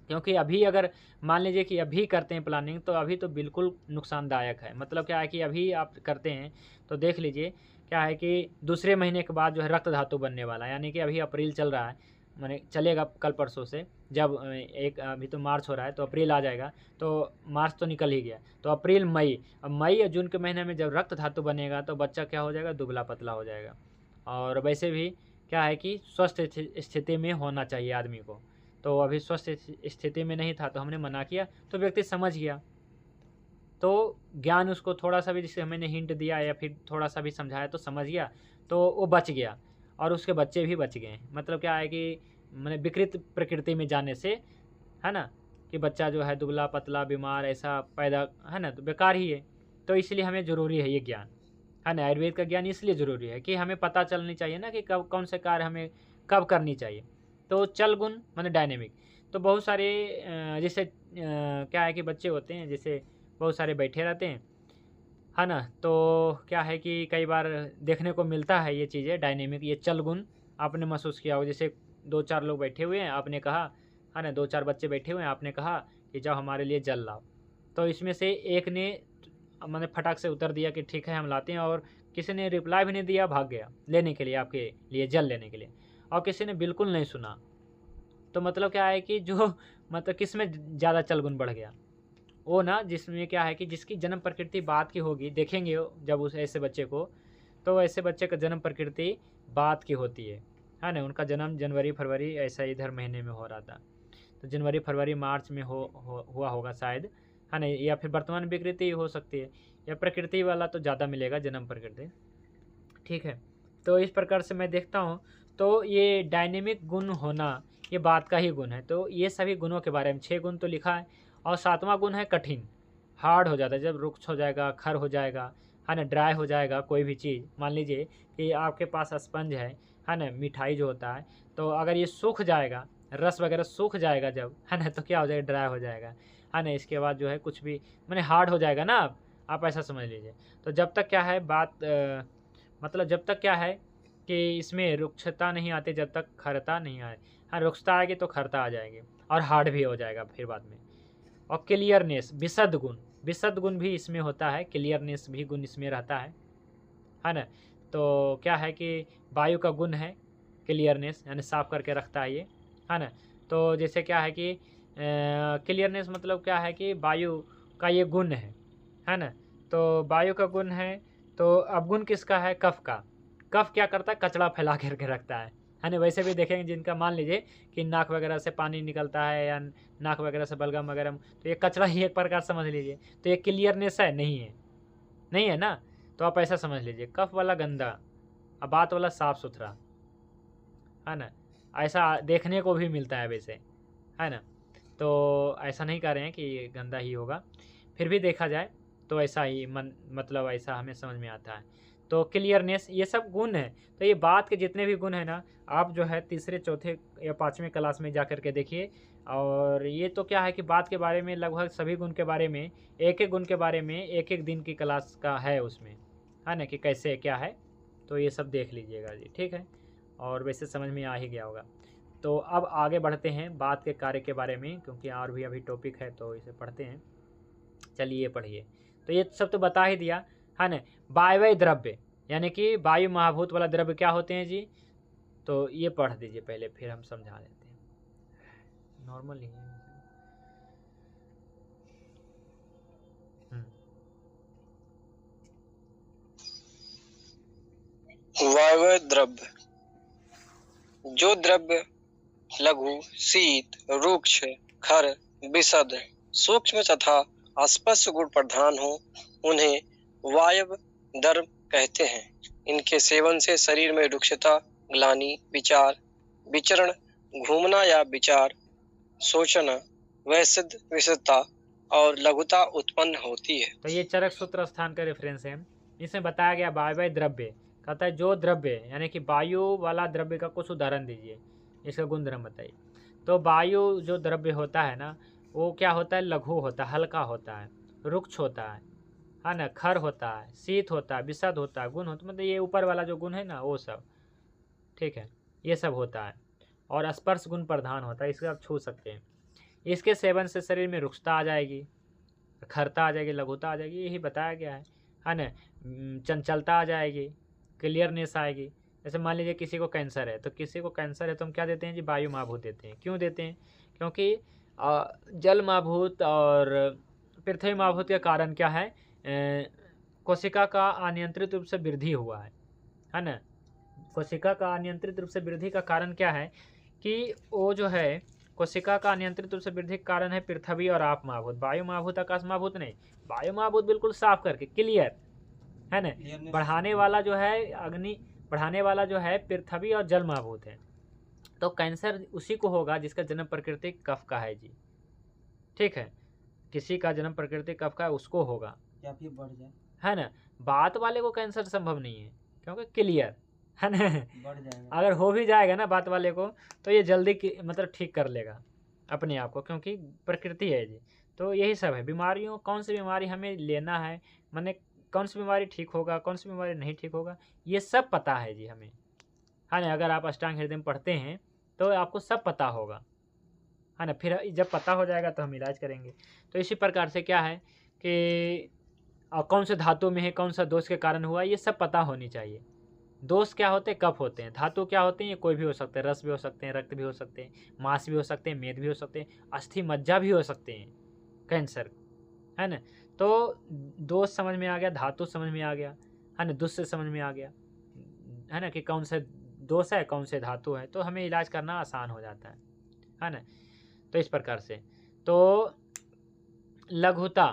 क्योंकि अभी अगर मान लीजिए कि अभी करते हैं प्लानिंग, तो अभी तो बिल्कुल नुकसानदायक है। मतलब क्या है कि अभी आप करते हैं तो देख लीजिए क्या है कि दूसरे महीने के बाद जो है रक्त धातु बनने वाला है, यानी कि अभी अप्रैल चल रहा है, माने चलेगा कल परसों से, जब एक अभी तो मार्च हो रहा है, तो अप्रैल आ जाएगा, तो मार्च तो निकल ही गया, तो अप्रैल, मई, अब मई या जून के महीने में जब रक्त धातु बनेगा तो बच्चा क्या हो जाएगा, दुबला पतला हो जाएगा। और वैसे भी क्या है कि स्वस्थ स्थिति में होना चाहिए आदमी को, तो अभी स्वस्थ स्थिति में नहीं था, तो हमने मना किया, तो व्यक्ति समझ गया, तो ज्ञान उसको थोड़ा सा भी, जिससे हमने हिंट दिया या फिर थोड़ा सा भी समझाया तो समझ गया, तो वो बच गया और उसके बच्चे भी बच गए। मतलब क्या है कि मैंने विकृत प्रकृति में जाने से, है ना, कि बच्चा जो है दुबला पतला बीमार ऐसा पैदा, है ना, तो बेकार ही है। तो इसलिए हमें ज़रूरी है ये ज्ञान, है ना, आयुर्वेद का ज्ञान इसलिए ज़रूरी है कि हमें पता चलनी चाहिए ना कि कब कौन से कार्य हमें कब करनी चाहिए। तो चल गुण माने डायनेमिक, तो बहुत सारे जैसे क्या है कि बच्चे होते हैं, जैसे बहुत सारे बैठे रहते हैं, है ना, तो क्या है कि कई बार देखने को मिलता है ये चीज़ें डायनेमिक, ये चल गुण आपने महसूस किया हो। जैसे 2-4 लोग बैठे हुए हैं, आपने कहा, है ना, 2-4 बच्चे बैठे हुए हैं, आपने कहा कि जाओ हमारे लिए जल लाओ, तो इसमें से एक ने मैंने फटाक से उत्तर दिया कि ठीक है हम लाते हैं, और किसी ने रिप्लाई भी नहीं दिया, भाग गया लेने के लिए, आपके लिए जल लेने के लिए, और किसी ने बिल्कुल नहीं सुना। तो मतलब क्या है कि जो मतलब किस में ज़्यादा चलगुन बढ़ गया, वो ना जिसमें क्या है कि जिसकी जन्म प्रकृति बात की होगी, देखेंगे जब उस ऐसे बच्चे को, तो ऐसे बच्चे का जन्म प्रकृति बात की होती है ना। उनका जन्म जनवरी फरवरी ऐसा इधर महीने में हो रहा था, तो जनवरी फरवरी मार्च में हुआ होगा शायद, है ना, या फिर वर्तमान विकृति हो सकती है, या प्रकृति वाला तो ज़्यादा मिलेगा जन्म प्रकृति, ठीक है। तो इस प्रकार से मैं देखता हूँ, तो ये डायनेमिक गुण होना ये बात का ही गुण है। तो ये सभी गुणों के बारे में 6 गुण तो लिखा है, और 7वां गुण है कठिन, हार्ड हो जाता है, जब रुक्ष हो जाएगा, खर हो जाएगा, है ना, ड्राई हो जाएगा कोई भी चीज़। मान लीजिए कि आपके पास स्पंज है ना, मिठाई जो होता है, तो अगर ये सूख जाएगा, रस वगैरह सूख जाएगा जब, है ना, तो क्या हो जाएगा, ड्राई हो जाएगा, है ना। इसके बाद जो है कुछ भी मैंने हार्ड हो जाएगा ना, आप ऐसा समझ लीजिए। तो जब तक क्या है बात मतलब जब तक क्या है कि इसमें रुक्षता नहीं आती, जब तक खरता नहीं आए। हाँ, रुक्षता आएगी तो खरता आ जाएगी, और हार्ड भी हो जाएगा फिर बाद में। और क्लियरनेस, विशद गुण भी इसमें होता है, क्लियरनेस भी गुण इसमें रहता है ना। तो क्या है कि वायु का गुण है क्लियरनेस, यानी साफ करके रखता है ये, है ना। तो जैसे क्या है कि क्लियरनेस मतलब क्या है कि वायु का ये गुण है ना। तो वायु का गुण है, तो अवगुण किसका है, कफ का। कफ क्या करता है, कचरा फैला करके रखता है ना। वैसे भी देखेंगे जिनका मान लीजिए कि नाक वगैरह से पानी निकलता है, या नाक वगैरह से बलगम वगैरह, तो ये कचरा ही एक प्रकार समझ लीजिए। तो ये क्लियरनेस है, नहीं है ना। तो आप ऐसा समझ लीजिए, कफ वाला गंदा, अब बात वाला साफ सुथरा, है ना। ऐसा देखने को भी मिलता है वैसे, है ना। तो ऐसा नहीं कह रहे हैं कि ये गंदा ही होगा, फिर भी देखा जाए तो ऐसा ही मतलब ऐसा हमें समझ में आता है। तो क्लियरनेस ये सब गुण है। तो ये बात के जितने भी गुण है ना, आप जो है तीसरे चौथे या 5वें क्लास में जा कर के देखिए। और ये तो क्या है कि बात के बारे में लगभग सभी गुण के बारे में, एक एक गुण के बारे में एक एक दिन की क्लास का है उसमें, है ना, कि कैसे क्या है। तो ये सब देख लीजिएगा जी, ठीक है। और वैसे समझ में आ ही गया होगा। तो अब आगे बढ़ते हैं बात के कार्य के बारे में, क्योंकि और भी अभी टॉपिक है तो इसे पढ़ते हैं। चलिए ये पढ़िए। तो ये सब तो बता ही दिया है ना। वायव्य द्रव्य यानी कि वायु महाभूत वाला द्रव्य क्या होते हैं जी, तो ये पढ़ दीजिए पहले, फिर हम समझा देते हैं। नॉर्मल ही है। वायव्य द्रव्य, जो द्रव्य लघु, शीत, रुक्ष, खर, विशद, सूक्ष्म तथा स्पर्श गुण प्रधान हो, उन्हें वायव्य द्रव्य कहते हैं। इनके सेवन से शरीर में रुक्षता, ग्लानि, विचार, विचरण, घूमना या विचार, सोचना, वैसद, विशदता और लघुता उत्पन्न होती है। तो ये चरक सूत्र स्थान का रेफरेंस है। इसमें बताया गया वायव्य द्रव्य, कहता है जो द्रव्य यानी कि वायु वाला द्रव्य का कुछ उदाहरण दीजिए, इसका गुण धर्म बताइए। तो वायु जो द्रव्य होता है ना, वो क्या होता है, लघु होता है, हल्का होता है, रुक्ष होता है ना, खर होता है, शीत होता है, विशद होता है, गुण होता है, मतलब ये ऊपर वाला जो गुण है ना वो सब, ठीक है, ये सब होता है। और स्पर्श गुण प्रधान होता है, इसको आप छू सकते हैं। इसके सेवन से शरीर में रुक्षता आ जाएगी, खरता आ जाएगी, लघुता आ जाएगी, यही बताया गया है ना। चंचलता आ जाएगी, क्लियरनेस आएगी। जैसे मान लीजिए किसी को कैंसर है, तो किसी को कैंसर है तो हम क्या देते हैं जी, वायु महाभूत देते हैं। क्यों देते हैं, क्योंकि जल महाभूत और पृथ्वी महाभूत के कारण क्या है, कोशिका का अनियंत्रित रूप से वृद्धि हुआ है ना। कोशिका का अनियंत्रित रूप से वृद्धि का कारण क्या है कि वो जो है कोशिका का अनियंत्रित रूप से वृद्धि का कारण है पृथ्वी और आप महाभूत। वायु महाभूत आकाश महाभूत नहीं, वायु महाभूत बिल्कुल साफ करके क्लियर है ना। बढ़ाने वाला जो है अग्नि, बढ़ाने वाला जो है पृथ्वी और जल महाभूत है। तो कैंसर उसी को होगा जिसका जन्म प्रकृति कफ का है जी, ठीक है। किसी का जन्म प्रकृति कफ का है उसको होगा, या फिर बढ़ जाए, है ना। बात वाले को कैंसर संभव नहीं है क्योंकि क्लियर है ना। बढ़ जाएगा। अगर हो भी जाएगा ना बात वाले को, तो ये जल्दी मतलब ठीक कर लेगा अपने आप को, क्योंकि प्रकृति है जी। तो यही सब है बीमारियों, कौन सी बीमारी हमें लेना है, माने कौन सी बीमारी ठीक होगा, कौन सी बीमारी नहीं ठीक होगा, ये सब पता है जी हमें, है ना। अगर आप अष्टांग हृदय में पढ़ते हैं तो आपको सब पता होगा, है ना। फिर जब पता हो जाएगा तो हम इलाज करेंगे। तो इसी प्रकार से क्या है कि कौन से धातु में है, कौन सा दोष के कारण हुआ, ये सब पता होनी चाहिए। दोष क्या होते हैं, कफ होते हैं। धातु क्या होते हैं, ये कोई भी हो सकते हैं, रस भी हो सकते हैं, रक्त भी हो सकते हैं, मांस भी हो सकते हैं, मेद भी हो सकते हैं, अस्थि मज्जा भी हो सकते हैं कैंसर, है ना। तो दोष समझ में आ गया, धातु समझ में आ गया, है ना, दुष्ट समझ में आ गया, है ना, कि कौन से दोष है, कौन से धातु है, तो हमें इलाज करना आसान हो जाता है ना। तो इस प्रकार से तो लघुता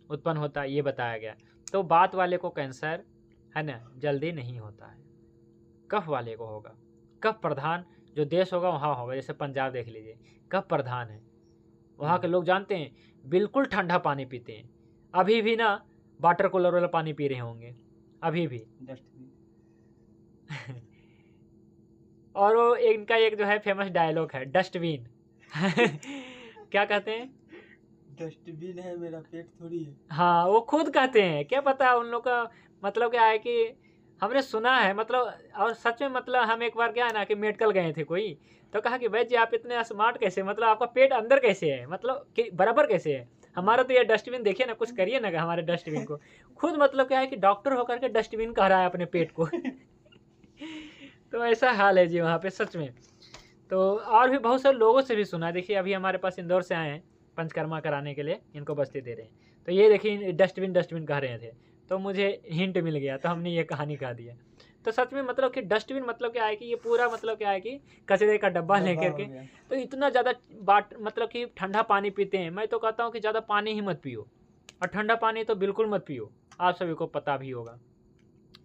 उत्पन्न होता है, ये बताया गया। तो बात वाले को कैंसर, है ना, जल्दी नहीं होता है, कफ वाले को होगा। कफ प्रधान जो देश होगा वहाँ होगा, जैसे पंजाब देख लीजिए, कफ प्रधान है। वहाँ के लोग जानते हैं बिल्कुल ठंडा पानी पीते हैं, अभी भी ना वाटर कूलर वाला पानी पी रहे होंगे अभी भी। और वो इनका एक जो है फेमस डायलॉग है, डस्टबिन। क्या कहते हैं, डस्टबिन है मेरा पेट थोड़ी है। हाँ, वो खुद कहते हैं, क्या पता उन लोग का मतलब क्या है कि हमने सुना है, मतलब और सच में, मतलब हम एक बार क्या है ना कि मेडिकल गए थे कोई, तो कहा कि भाई जी आप इतने स्मार्ट कैसे, मतलब आपका पेट अंदर कैसे है, मतलब कि बराबर कैसे है हमारा। तो ये डस्टबिन देखिए ना, कुछ करिए ना हमारे डस्टबिन को। खुद मतलब क्या है कि डॉक्टर होकर के डस्टबिन कह रहा है अपने पेट को। तो ऐसा हाल है जी वहाँ पे सच में। तो और भी बहुत सारे लोगों से भी सुना, देखिए अभी हमारे पास इंदौर से आए हैं पंचकर्मा कराने के लिए, इनको बस्ती दे रहे हैं, तो ये देखिए डस्टबिन कह रहे थे, तो मुझे हिंट मिल गया, तो हमने ये कहानी कहा दिया। तो सच में मतलब कि डस्टबिन मतलब क्या है कि ये पूरा मतलब क्या है कि कचरे का डब्बा लेकर के, तो इतना ज़्यादा मतलब कि ठंडा पानी पीते हैं। मैं तो कहता हूँ कि ज़्यादा पानी ही मत पियो, और ठंडा पानी तो बिल्कुल मत पियो, आप सभी को पता भी होगा,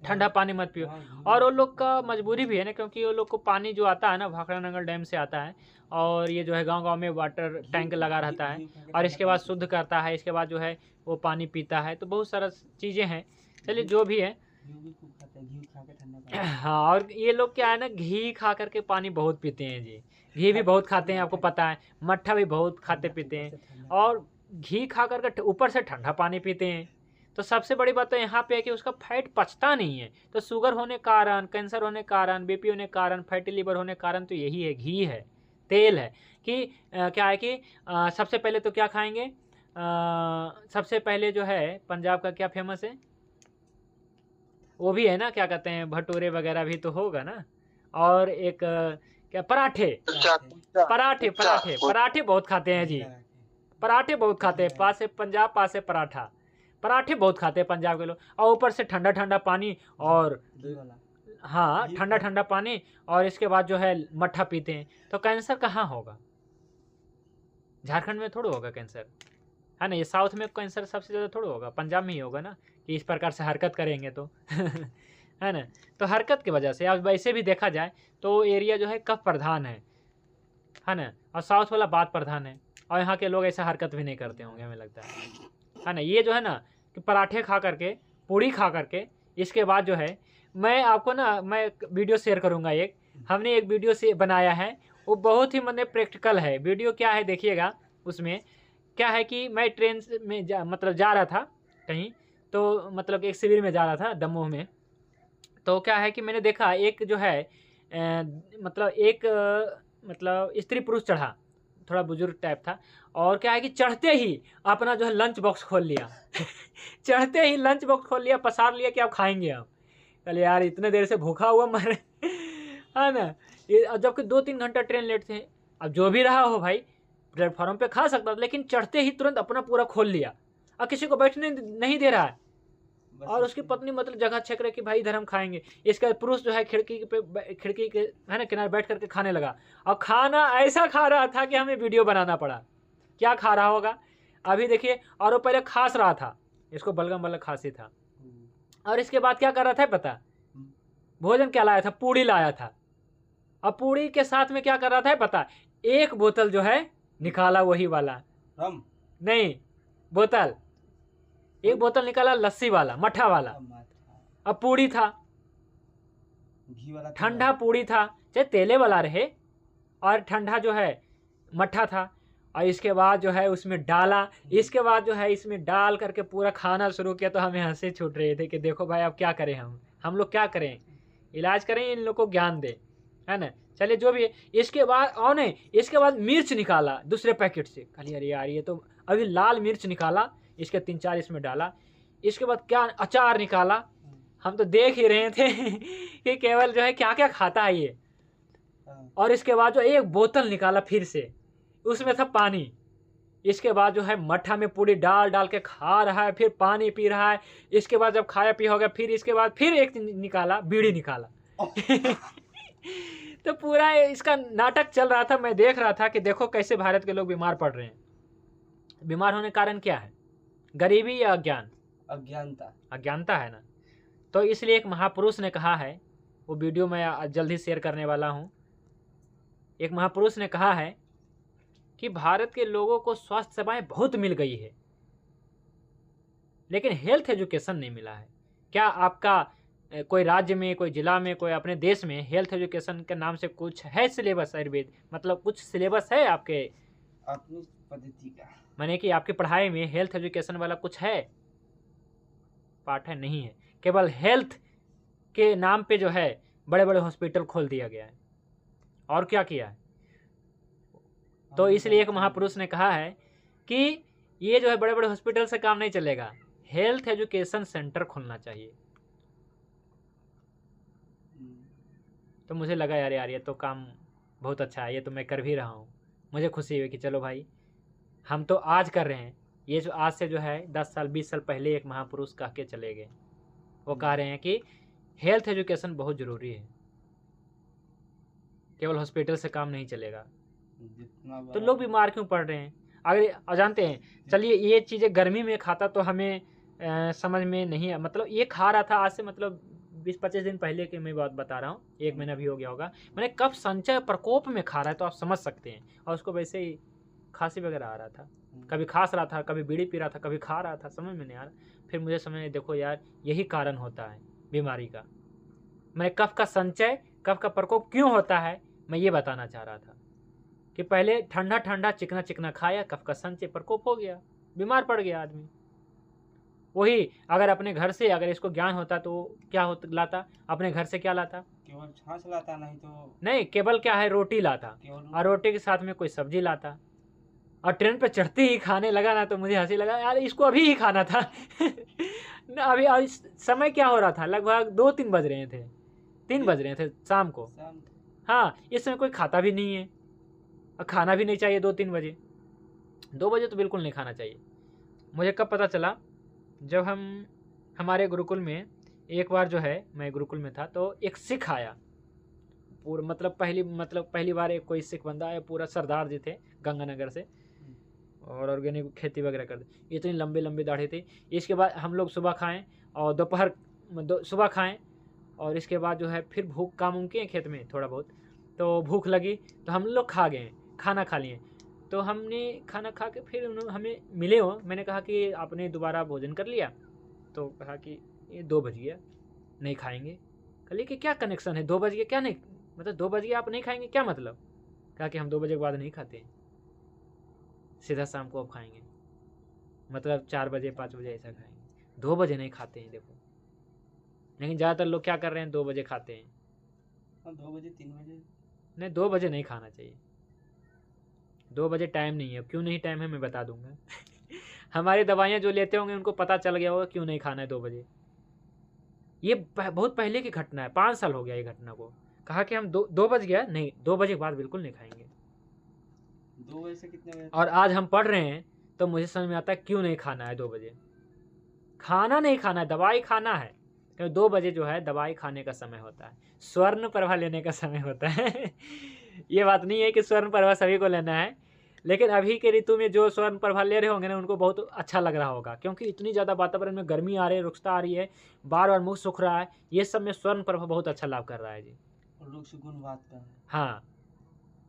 ठंडा पानी मत पियो। और वो लोग का मजबूरी भी है ना, क्योंकि वो लोग को पानी जो आता है ना भाखड़ा नगर डैम से आता है, और ये जो है गांव-गांव में वाटर टैंक लगा रहता है, और इसके बाद शुद्ध करता है, इसके बाद जो है वो पानी पीता है। तो बहुत सारा चीज़ें हैं, चलिए जो भी है। हाँ, और ये लोग क्या है ना, घी खा करके पानी बहुत पीते हैं जी, घी भी बहुत खाते हैं, आपको पता है, मट्ठा भी बहुत खाते पीते हैं, और घी खा करके ऊपर से ठंडा पानी पीते हैं। तो सबसे बड़ी बात तो यहाँ पे है कि उसका फैट पचता नहीं है। तो शुगर होने के कारण, कैंसर होने के कारण, बीपी होने के कारण, फैटी लीवर होने के कारण तो यही है, घी है, तेल है कि क्या है कि सबसे पहले तो क्या खाएंगे, सबसे पहले जो है पंजाब का क्या फेमस है, वो भी है ना, क्या कहते हैं, भटूरे वगैरह भी तो होगा ना, और एक क्या, पराठे, पराठे पराठे पराठे बहुत खाते हैं जी, पराठे बहुत खाते हैं। पास है पंजाब, पास है पराठा, पराठे बहुत खाते हैं पंजाब के लोग, और ऊपर से ठंडा ठंडा पानी, और हाँ ठंडा ठंडा पानी, और इसके बाद जो है मट्ठा पीते हैं। तो कैंसर कहाँ होगा, झारखंड में थोड़ा होगा कैंसर, है ना, ये साउथ में कैंसर सबसे ज़्यादा थोड़ा होगा, पंजाब में ही होगा ना, कि इस प्रकार से हरकत करेंगे तो है ना। तो हरकत की वजह से, अब वैसे भी देखा जाए तो एरिया जो है कफ प्रधान है ना, और साउथ वाला बात प्रधान है, और यहाँ के लोग ऐसा हरकत भी नहीं करते होंगे हमें लगता है ना। ये जो है ना कि पराठे खा करके, पूड़ी खा करके, इसके बाद जो है मैं आपको ना, मैं वीडियो शेयर करूँगा, एक हमने एक वीडियो से बनाया है, वो बहुत ही मतलब प्रैक्टिकल है वीडियो। क्या है देखिएगा, उसमें क्या है कि मैं ट्रेन में मतलब जा रहा था कहीं, तो मतलब एक शिविर में जा रहा था दमोह में। तो क्या है कि मैंने देखा एक जो है मतलब एक मतलब स्त्री पुरुष चढ़ा, थोड़ा बुजुर्ग टाइप था, और क्या है कि चढ़ते ही अपना जो है लंच बॉक्स खोल लिया चढ़ते ही लंच बॉक्स खोल लिया, पसार लिया कि आप खाएंगे आप। चल यार, इतने देर से भूखा हुआ मर है ना, जबकि 2-3 घंटा ट्रेन लेट थे। अब जो भी रहा हो भाई, प्लेटफॉर्म पे खा सकता था, लेकिन चढ़ते ही तुरंत अपना पूरा खोल लिया, और किसी को बैठने नहीं दे रहा है, और उसकी पत्नी मतलब जगह छेक रही कि भाई इधर हम खाएंगे। इसका पुरुष जो है खिड़की के है ना किनारे बैठ करके खाने लगा, और खाना ऐसा खा रहा था कि हमें वीडियो बनाना पड़ा। क्या खा रहा होगा अभी देखिए, और वो पहले खांस रहा था, इसको बलगम वाला खांसी था, और इसके बाद क्या कर रहा था पता, भोजन क्या लाया था, पूड़ी लाया था, और पूड़ी के साथ में क्या कर रहा था पता, एक बोतल जो है निकाला, वही वाला नहीं, बोतल, एक बोतल निकाला लस्सी वाला, मट्ठा वाला, अब पूड़ी था, घी वाला ठंडा पूड़ी था, चाहे तेले वाला रहे, और ठंडा जो है मट्ठा था, और इसके बाद जो है उसमें डाला, इसके बाद जो है इसमें डाल करके पूरा खाना शुरू किया। तो हमें हंसी छूट रहे थे कि देखो भाई अब क्या करें, हम लोग क्या करें, इलाज करें, इन लोग को ज्ञान दे, है ना। चलिए जो भी है, इसके बाद और नहीं, इसके बाद मिर्च निकाला दूसरे पैकेट से, खाली अरे यार ये तो अभी लाल मिर्च निकाला, इसके 3-4 इसमें डाला, इसके बाद क्या अचार निकाला। हम तो देख ही रहे थे कि केवल जो है क्या क्या खाता है ये, और इसके बाद जो एक बोतल निकाला फिर से, उसमें था पानी। इसके बाद जो है मट्ठा में पूरी डाल डाल के खा रहा है, फिर पानी पी रहा है। इसके बाद जब खाया पिया हो गया, फिर इसके बाद फिर एक निकाला, बीड़ी निकाला तो पूरा इसका नाटक चल रहा था। मैं देख रहा था कि देखो कैसे भारत के लोग बीमार पड़ रहे हैं। बीमार होने का कारण क्या है, गरीबी या अज्ञान, अज्ञानता है ना। तो इसलिए एक महापुरुष ने कहा है, वो वीडियो मैं जल्दी शेयर करने वाला हूँ। एक महापुरुष ने कहा है कि भारत के लोगों को स्वास्थ्य सेवाएं बहुत मिल गई है, लेकिन हेल्थ एजुकेशन नहीं मिला है। क्या आपका कोई राज्य में, कोई जिला में, कोई अपने देश में हेल्थ एजुकेशन के नाम से कुछ है सिलेबस, आयुर्वेद मतलब कुछ सिलेबस है आपके अपनी पद्धति का, माने कि आपकी पढ़ाई में हेल्थ एजुकेशन वाला कुछ है, पाठ है नहीं है। केवल हेल्थ के नाम पे जो है बड़े बड़े हॉस्पिटल खोल दिया गया है, और क्या किया है। तो इसलिए एक महापुरुष ने कहा है कि ये जो है बड़े बड़े हॉस्पिटल से काम नहीं चलेगा, हेल्थ एजुकेशन सेंटर खोलना चाहिए। तो मुझे लगा यार ये तो काम बहुत अच्छा है, ये तो मैं कर भी रहा हूँ। मुझे खुशी हुई कि चलो भाई हम तो आज कर रहे हैं। ये जो आज से जो है 10 साल 20 साल पहले एक महापुरुष कह के चले गए, वो कह रहे हैं कि हेल्थ एजुकेशन बहुत ज़रूरी है, केवल हॉस्पिटल से काम नहीं चलेगा। तो लोग बीमार क्यों पड़ रहे हैं अगर जानते हैं। चलिए ये चीज़ें गर्मी में खाता तो हमें समझ में नहीं है, मतलब ये खा रहा था आज से मतलब 20-25 दिन पहले की मैं बात बता रहा हूँ, 1 महीना भी हो गया होगा। मैंने कब संचय प्रकोप में खा रहा है तो आप समझ सकते हैं। और उसको वैसे ही खांसी वगैरह आ रहा था, कभी खांस रहा था, कभी बीड़ी पी रहा था, कभी खा रहा था, समझ में नहीं आ रहा। फिर मुझे समझ देखो यार यही कारण होता है बीमारी का। मैंने कफ का संचय, कफ का प्रकोप क्यों होता है मैं ये बताना चाह रहा था कि पहले ठंडा ठंडा चिकना चिकना खाया, कफ का संचय प्रकोप हो गया, बीमार पड़ गया आदमी। वही अगर अपने घर से अगर इसको ज्ञान होता तो क्या होता लाता, अपने घर से क्या लाता, केवल छाछ लाता, नहीं तो नहीं केवल क्या है रोटी लाता, केवल और रोटी के साथ में कोई सब्जी लाता। और ट्रेन पे चढ़ते ही खाने लगा ना तो मुझे हंसी लगा, यार इसको अभी ही खाना था। ना अभी और समय क्या हो रहा था, लगभग 2-3 बज रहे थे, 3 बज रहे थे शाम को। शाम हाँ, इस समय कोई खाता भी नहीं है और खाना भी नहीं चाहिए 2-3 बजे। 2 बजे तो बिल्कुल नहीं खाना चाहिए। मुझे कब पता चला, जब हमारे गुरुकुल में एक बार जो है, मैं गुरुकुल में था तो एक सिख आया, पूरा मतलब पहली बार एक कोई सिख बंदा आया, पूरा सरदार जी थे गंगानगर से, और ऑर्गेनिक खेती वगैरह करते, इतनी लंबी लंबी दाढ़ी थी। इसके बाद हम लोग सुबह खाएं और दोपहर सुबह खाएं, और इसके बाद जो है फिर भूख काम उम किए खेत में थोड़ा बहुत, तो भूख लगी तो हम लोग खा गए, खाना खा लिए। तो हमने खाना खा के फिर उन्होंने हमें मिले हो, मैंने कहा कि आपने दोबारा भोजन कर लिया, तो कहा कि ये 2 बज गया नहीं खाएंगे। कहा कि क्या कनेक्शन है 2 बज गया, क्या नहीं मतलब 2 बज गया आप नहीं खाएंगे क्या मतलब। कहा कि हम 2 बजे के बाद नहीं खाते हैं, सीधा शाम को अब खाएंगे, मतलब 4 बजे 5 बजे ऐसा खाएंगे, 2 बजे नहीं खाते हैं। देखो लेकिन ज़्यादातर लोग क्या कर रहे हैं, 2 बजे खाते हैं। 2 बजे 3 बजे नहीं, 2 बजे नहीं खाना चाहिए, 2 बजे टाइम नहीं है। क्यों नहीं टाइम है मैं बता दूंगा। हमारी दवाइयाँ जो लेते होंगे उनको पता चल गया होगा क्यों नहीं खाना है 2 बजे। ये बहुत पहले की घटना है, 5 साल हो गया ये घटना को। कहा कि हम 2 बज गया, नहीं 2 बजे के बाद बिल्कुल नहीं खाएंगे। 2 बजे से कितने बजे? और आज हम पढ़ रहे हैं तो मुझे समझ में आता है क्यों नहीं खाना है 2 बजे। खाना नहीं खाना है, दवाई खाना है, क्योंकि 2 बजे जो है दवाई खाने का समय होता है, स्वर्ण प्रभा लेने का समय होता है। ये बात नहीं है कि स्वर्ण प्रभा सभी को लेना है, लेकिन अभी के ऋतु में जो स्वर्ण प्रभा ले रहे होंगे ना उनको बहुत अच्छा लग रहा होगा, क्योंकि इतनी ज़्यादा वातावरण में गर्मी आ रही है, रुखता आ रही है, बार बार मुँह सूख रहा है, ये सब में स्वर्ण प्रभा बहुत अच्छा लाभ कर रहा है जी। और लोग से गुण बात का है। हाँ,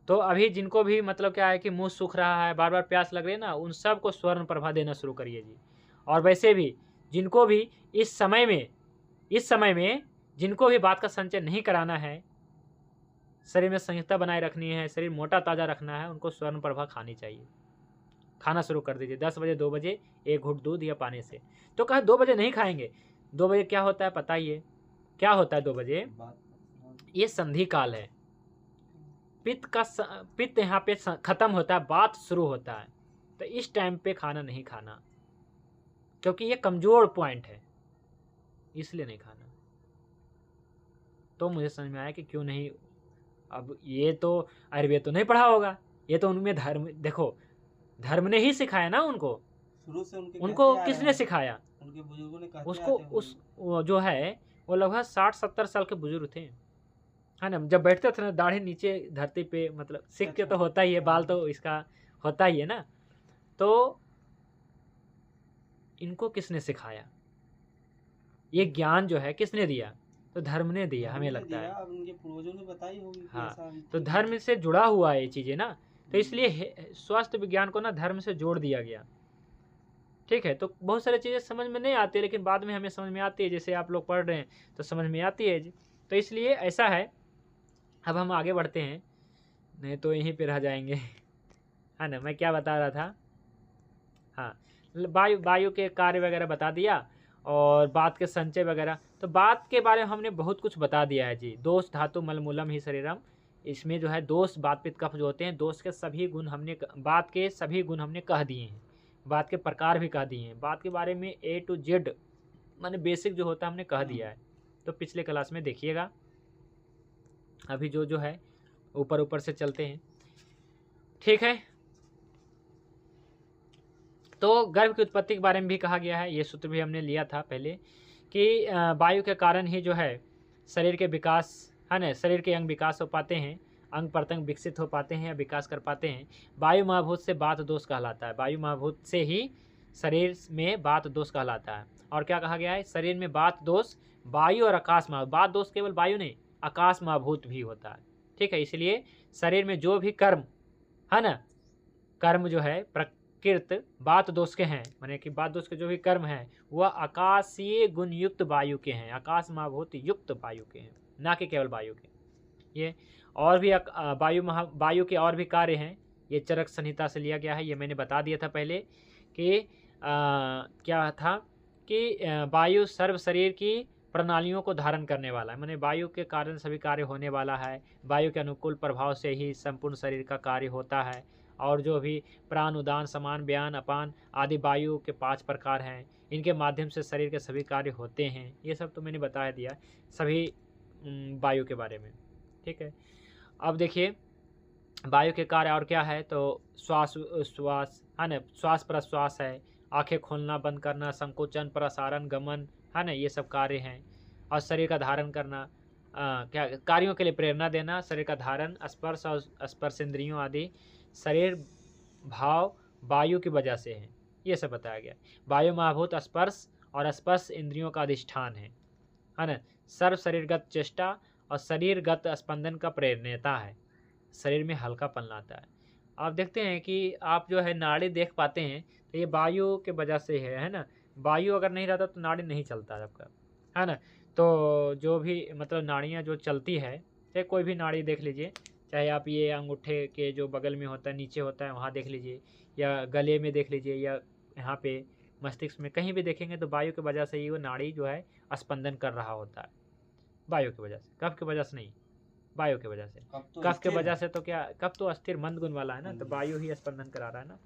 तो अभी जिनको भी मतलब क्या है कि मुँह सूख रहा है, बार बार प्यास लग रही है ना, उन सबको स्वर्ण प्रभा देना शुरू करिए जी। और वैसे भी जिनको भी इस समय में जिनको भी बात का संचय नहीं कराना है, शरीर में संहिता बनाए रखनी है, शरीर मोटा ताज़ा रखना है, उनको स्वर्ण प्रभा खानी चाहिए। खाना शुरू कर दीजिए 10 बजे 2 बजे 1 घूंट दूध या पानी से। तो कहा 2 बजे नहीं खाएंगे, 2 बजे क्या होता है पता ही है, क्या होता है 2 बजे, ये संधि काल है, पित्त यहाँ पे खत्म होता है, बात शुरू होता है, तो इस टाइम पे खाना नहीं खाना, क्योंकि ये कमजोर पॉइंट है, इसलिए नहीं खाना। तो मुझे समझ में आया कि क्यों नहीं। अब ये तो आयुर्वेद तो नहीं पढ़ा होगा, ये तो उनमें धर्म, देखो धर्म ने ही सिखाया ना उनको, शुरू से उनको किसने सिखाया, उनके बुजुर्गों ने कहते उसको आते हैं। वो जो है वो लगभग 60-70 साल के बुजुर्ग थे, है ना। जब बैठते थे ना दाढ़ी नीचे धरती पे, मतलब सिख के तो होता ही है, बाल तो इसका होता ही है ना। तो इनको किसने सिखाया, ये ज्ञान जो है किसने दिया, तो धर्म ने दिया, हमें लगता है। अब उनके पूर्वजों ने बताई होगी कि हाँ, ऐसा तो धर्म से जुड़ा हुआ है ये चीज़ें ना, तो इसलिए स्वास्थ्य विज्ञान को ना धर्म से जोड़ दिया गया। ठीक है, तो बहुत सारी चीज़ें समझ में नहीं आती, लेकिन बाद में हमें समझ में आती है, जैसे आप लोग पढ़ रहे हैं तो समझ में आती है जी। तो इसलिए ऐसा है। अब हम आगे बढ़ते हैं, नहीं तो यहीं पे रह जाएंगे, है ना। मैं क्या बता रहा था, हाँ, वायु के कार्य वगैरह बता दिया, और बात के संचय वगैरह। तो बात के बारे में हमने बहुत कुछ बता दिया है जी। दोष धातु मल मूलम ही शरीरम, इसमें जो है दोष बात पित्त कफ जो होते हैं, दोष के सभी गुण हमने, बात के सभी गुण हमने कह दिए हैं, बात के प्रकार भी कह दिए हैं, बात के बारे में A to Z माने बेसिक जो होता है हमने कह दिया है। तो पिछले क्लास में देखिएगा। अभी जो है ऊपर से चलते हैं, ठीक है। तो गर्भ की उत्पत्ति के बारे में भी कहा गया है, ये सूत्र भी हमने लिया था पहले, कि वायु के कारण ही जो है शरीर के विकास, है ना, शरीर के अंग विकास हो पाते हैं, अंग प्रत्यंग विकसित हो पाते हैं या विकास कर पाते हैं। वायु महाभूत से बात दोष कहलाता है, वायु महाभूत से ही शरीर में बात दोष कहलाता है। और क्या कहा गया है, शरीर में बात दोष वायु और आकाश महाभूत, बात दोष केवल वायु नहीं आकाश महाभूत भी होता है। ठीक है, इसलिए शरीर में जो भी कर्म है ना, कर्म जो है प्रकृत बात दोष के हैं, माने कि बात दोष के जो भी कर्म हैं वह आकाशीय गुण युक्त वायु के हैं, आकाश महाभूत युक्त वायु के हैं, ना कि केवल वायु के। ये और भी वायु के और भी कार्य हैं, ये चरक संहिता से लिया गया है, ये मैंने बता दिया था पहले कि क्या था कि वायु सर्व शरीर की प्रणालियों को धारण करने वाला है, माने वायु के कारण सभी कार्य होने वाला है। वायु के अनुकूल प्रभाव से ही संपूर्ण शरीर का कार्य होता है। और जो भी प्राण, उदान, समान, व्यान, अपान आदि वायु के 5 प्रकार हैं, इनके माध्यम से शरीर के सभी कार्य होते हैं। ये सब तो मैंने बता दिया सभी वायु के बारे में, ठीक है। अब देखिए वायु के कार्य और क्या है, तो श्वास है ना, श्वास प्रश्वास है, आंखें खोलना बंद करना, संकोचन, प्रसारण, गमन, है ना, ये सब कार्य हैं। और शरीर का धारण करना, क्या कार्यों के लिए प्रेरणा देना, शरीर का धारण, स्पर्श और स्पर्श इंद्रियों आदि शरीर भाव वायु की वजह से है, ये सब बताया गया। वायु महाभूत स्पर्श और स्पर्श इंद्रियों का अधिष्ठान है ना। सर्व शरीरगत चेष्टा और शरीरगत स्पंदन का प्रेरणेता है, शरीर में हल्कापन लाता है। आप देखते हैं कि आप जो है नाड़ी देख पाते हैं तो ये वायु के वजह से है ना। वायु अगर नहीं रहता तो नाड़ी नहीं चलता आपका, है ना। तो जो भी मतलब नाड़ियाँ जो चलती है, चाहे कोई भी नाड़ी देख लीजिए, चाहे आप ये अंगूठे के जो बगल में होता है, नीचे होता है, वहाँ देख लीजिए, या गले में देख लीजिए, या यहाँ पे मस्तिष्क में कहीं भी देखेंगे तो वायु की वजह से ही वो नाड़ी जो है स्पंदन कर रहा होता है, वायु की वजह से। कफ की वजह से नहीं, वायु की वजह से। कफ की वजह से तो क्या, कफ तो अस्थिर मंद गुण वाला है ना, तो वायु ही स्पंदन करा रहा है ना।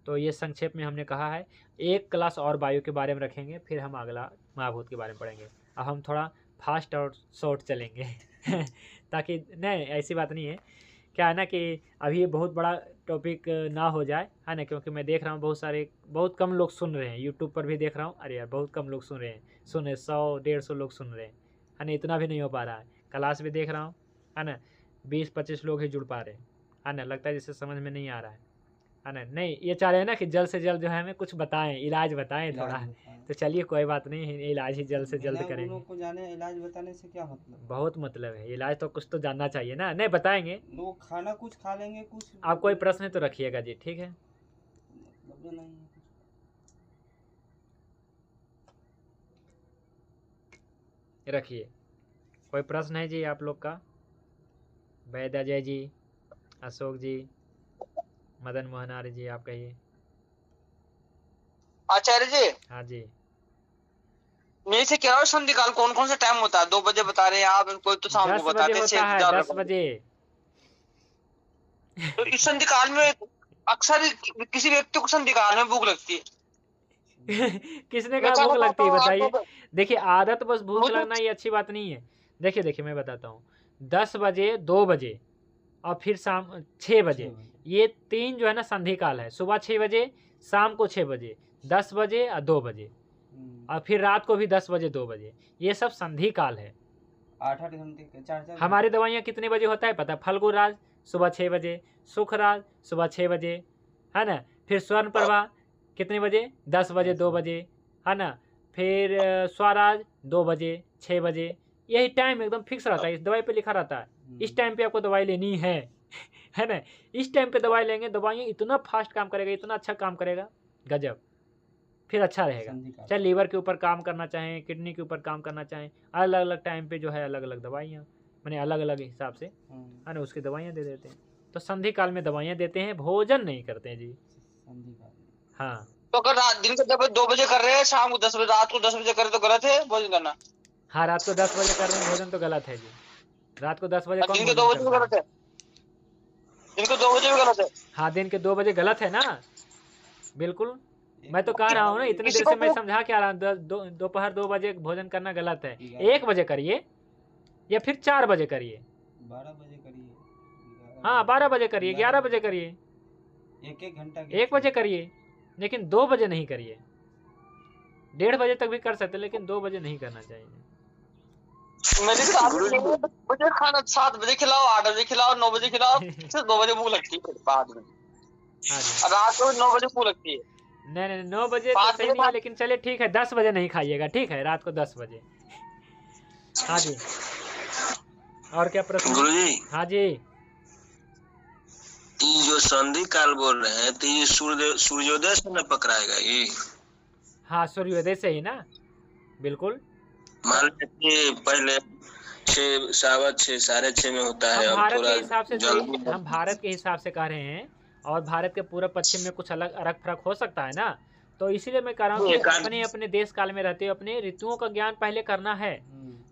तो ये संक्षेप में हमने कहा है। एक क्लास और वायु के बारे में रखेंगे, फिर हम अगला महाभूत के बारे में पढ़ेंगे। अब हम थोड़ा फास्ट और शॉर्ट चलेंगे ताकि नहीं, ऐसी बात नहीं है, क्या है ना कि अभी बहुत बड़ा टॉपिक ना हो जाए, है ना, क्योंकि मैं देख रहा हूँ बहुत कम लोग सुन रहे हैं। यूट्यूब पर भी देख रहा हूँ, अरे यार बहुत कम लोग सुन रहे हैं, 100-150 लोग सुन रहे हैं, है ना, इतना भी नहीं हो पा रहा है। क्लास भी देख रहा हूँ, है ना, 20-25 लोग ही जुड़ पा रहे हैं, है ना, लगता है जैसे समझ में नहीं आ रहा है ना। नहीं, ये चाह रहे हैं ना कि जल्द से जल्द जो है हमें कुछ बताएं, इलाज बताएं थोड़ा। तो चलिए कोई बात नहीं, इलाज ही जल्द से जल्द करेंगे। लोगों को जाने इलाज बताने से क्या मतलब? बहुत मतलब है, इलाज तो कुछ तो जानना चाहिए ना। नहीं बताएंगे, लोग खाना कुछ खा लेंगे, कुछ आप कोई प्रश्न तो रखिएगा जी, ठीक है। मतलब नहीं है। रखिए, कोई प्रश्न है जी आप लोग का? वैद अजय जी, अशोक जी, मदन मोहन आर्य जी, आप कहिए। आचार्य जी, हाँ जी, मैं से कह रहा हूँ संधि काल कौन कौन सा टाइम होता है? 2 बजे बता रहे हैं आप, कोई तो शाम 10 को बताते बजे हैं, होता है, 10 बजे। तो इस संधि काल में अक्सर किसी व्यक्ति को संधि काल में भूख लगती है। किसने कहा भूख लगती है बताइए? देखिए आदत बस भूख लगना ये अच्छी बात नहीं है। देखिए मैं बताता हूँ, 10 बजे, 2 बजे और फिर शाम 6 बजे, ये 3 जो है ना संधि काल है। सुबह 6 बजे, शाम को 6 बजे, 10 बजे और 2 बजे, और फिर रात को भी 10 बजे 2 बजे, ये सब संधि काल है। 8-8 घंटे, 4-4 हमारी दवाइयाँ कितने बजे होता है पता? फल्गु राज सुबह 6 बजे, सुख राज सुबह 6 बजे, है ना, फिर स्वर्ण प्रभा कितने बजे? 10 बजे 2 बजे, है ना, फिर स्वराज 2 बजे 6 बजे, यही टाइम एकदम फिक्स रहता है, इस दवाई पे लिखा रहता है इस टाइम पे आपको दवाई लेनी है है ना। इस टाइम पे दवाई लेंगे, दवाइयाँ इतना फास्ट काम करेगा, इतना अच्छा काम करेगा, गजब, फिर अच्छा रहेगा। चाहे लीवर के ऊपर काम करना चाहें, किडनी के ऊपर काम करना चाहें, अलग अलग टाइम पे जो है अलग अलग दवाइयाँ, मैंने अलग अलग हिसाब से, है ना, उसकी दवाइयाँ दे देते हैं। तो संधि काल में दवाइयाँ देते हैं, भोजन नहीं करते हैं जी। हाँ, तो अगर दिन के 2 बजे कर रहे हैं, शाम को 10 बजे, रात को 10 बजे करे तो गलत है भोजन करना? हाँ, रात को 10 बजे कर रहे हैं भोजन तो गलत है जी। रात को 10 बजे कौन दिन के 2 बजे भी गलत है? दिन के 2 बजे भी गलत है? हाँ, दिन के 2 बजे गलत है ना, बिल्कुल। मैं तो कह रहा हूँ ना, इतनी देर से मैं समझा क्या रहा हूँ, दोपहर 2 बजे भोजन करना गलत है। 1 बजे करिए या फिर 4 बजे करिए, 12 बजे करिए। हाँ 12 बजे करिए, 11 बजे करिए, 1 घंटा 1 बजे करिए, लेकिन 2 बजे नहीं करिए। 1:30 बजे तक भी कर सकते, लेकिन 2 बजे नहीं करना चाहिए। मेरे 7 बजे खाना, 7 बजे खिलाओ, 8 बजे खिलाओ, 9 बजे खिलाओ, फिर 2 बजे भूख लगती है बाद में। हाँ जी, रात को 9 बजे भूख लगती है। नहीं 9 बजे तो सही नहीं है, लेकिन चलिए ठीक है, 10 बजे नहीं खाइएगा, ठीक है, रात को 10 बजे। हाँ जी, और क्या प्रश्न? गुरुजी, हाँ जी, ये जो संधि काल बोल रहे हैं, तो ये सूर्योदय से न पकड़ाएगा ये? हाँ, सूर्योदय से ही ना, बिल्कुल। मान लीजिए पहले 6, 6:15, 6:30 में होता है, हम अब भारत थोड़ा के हिसाब से जल्दी। हम भारत के हिसाब से कह रहे हैं, और भारत के पूर्व पश्चिम में कुछ अलग फर्क हो सकता है ना। तो इसीलिए मैं कह रहा हूँ कि अपने अपने देश काल में रहते हुए अपने ऋतुओं का ज्ञान पहले करना है।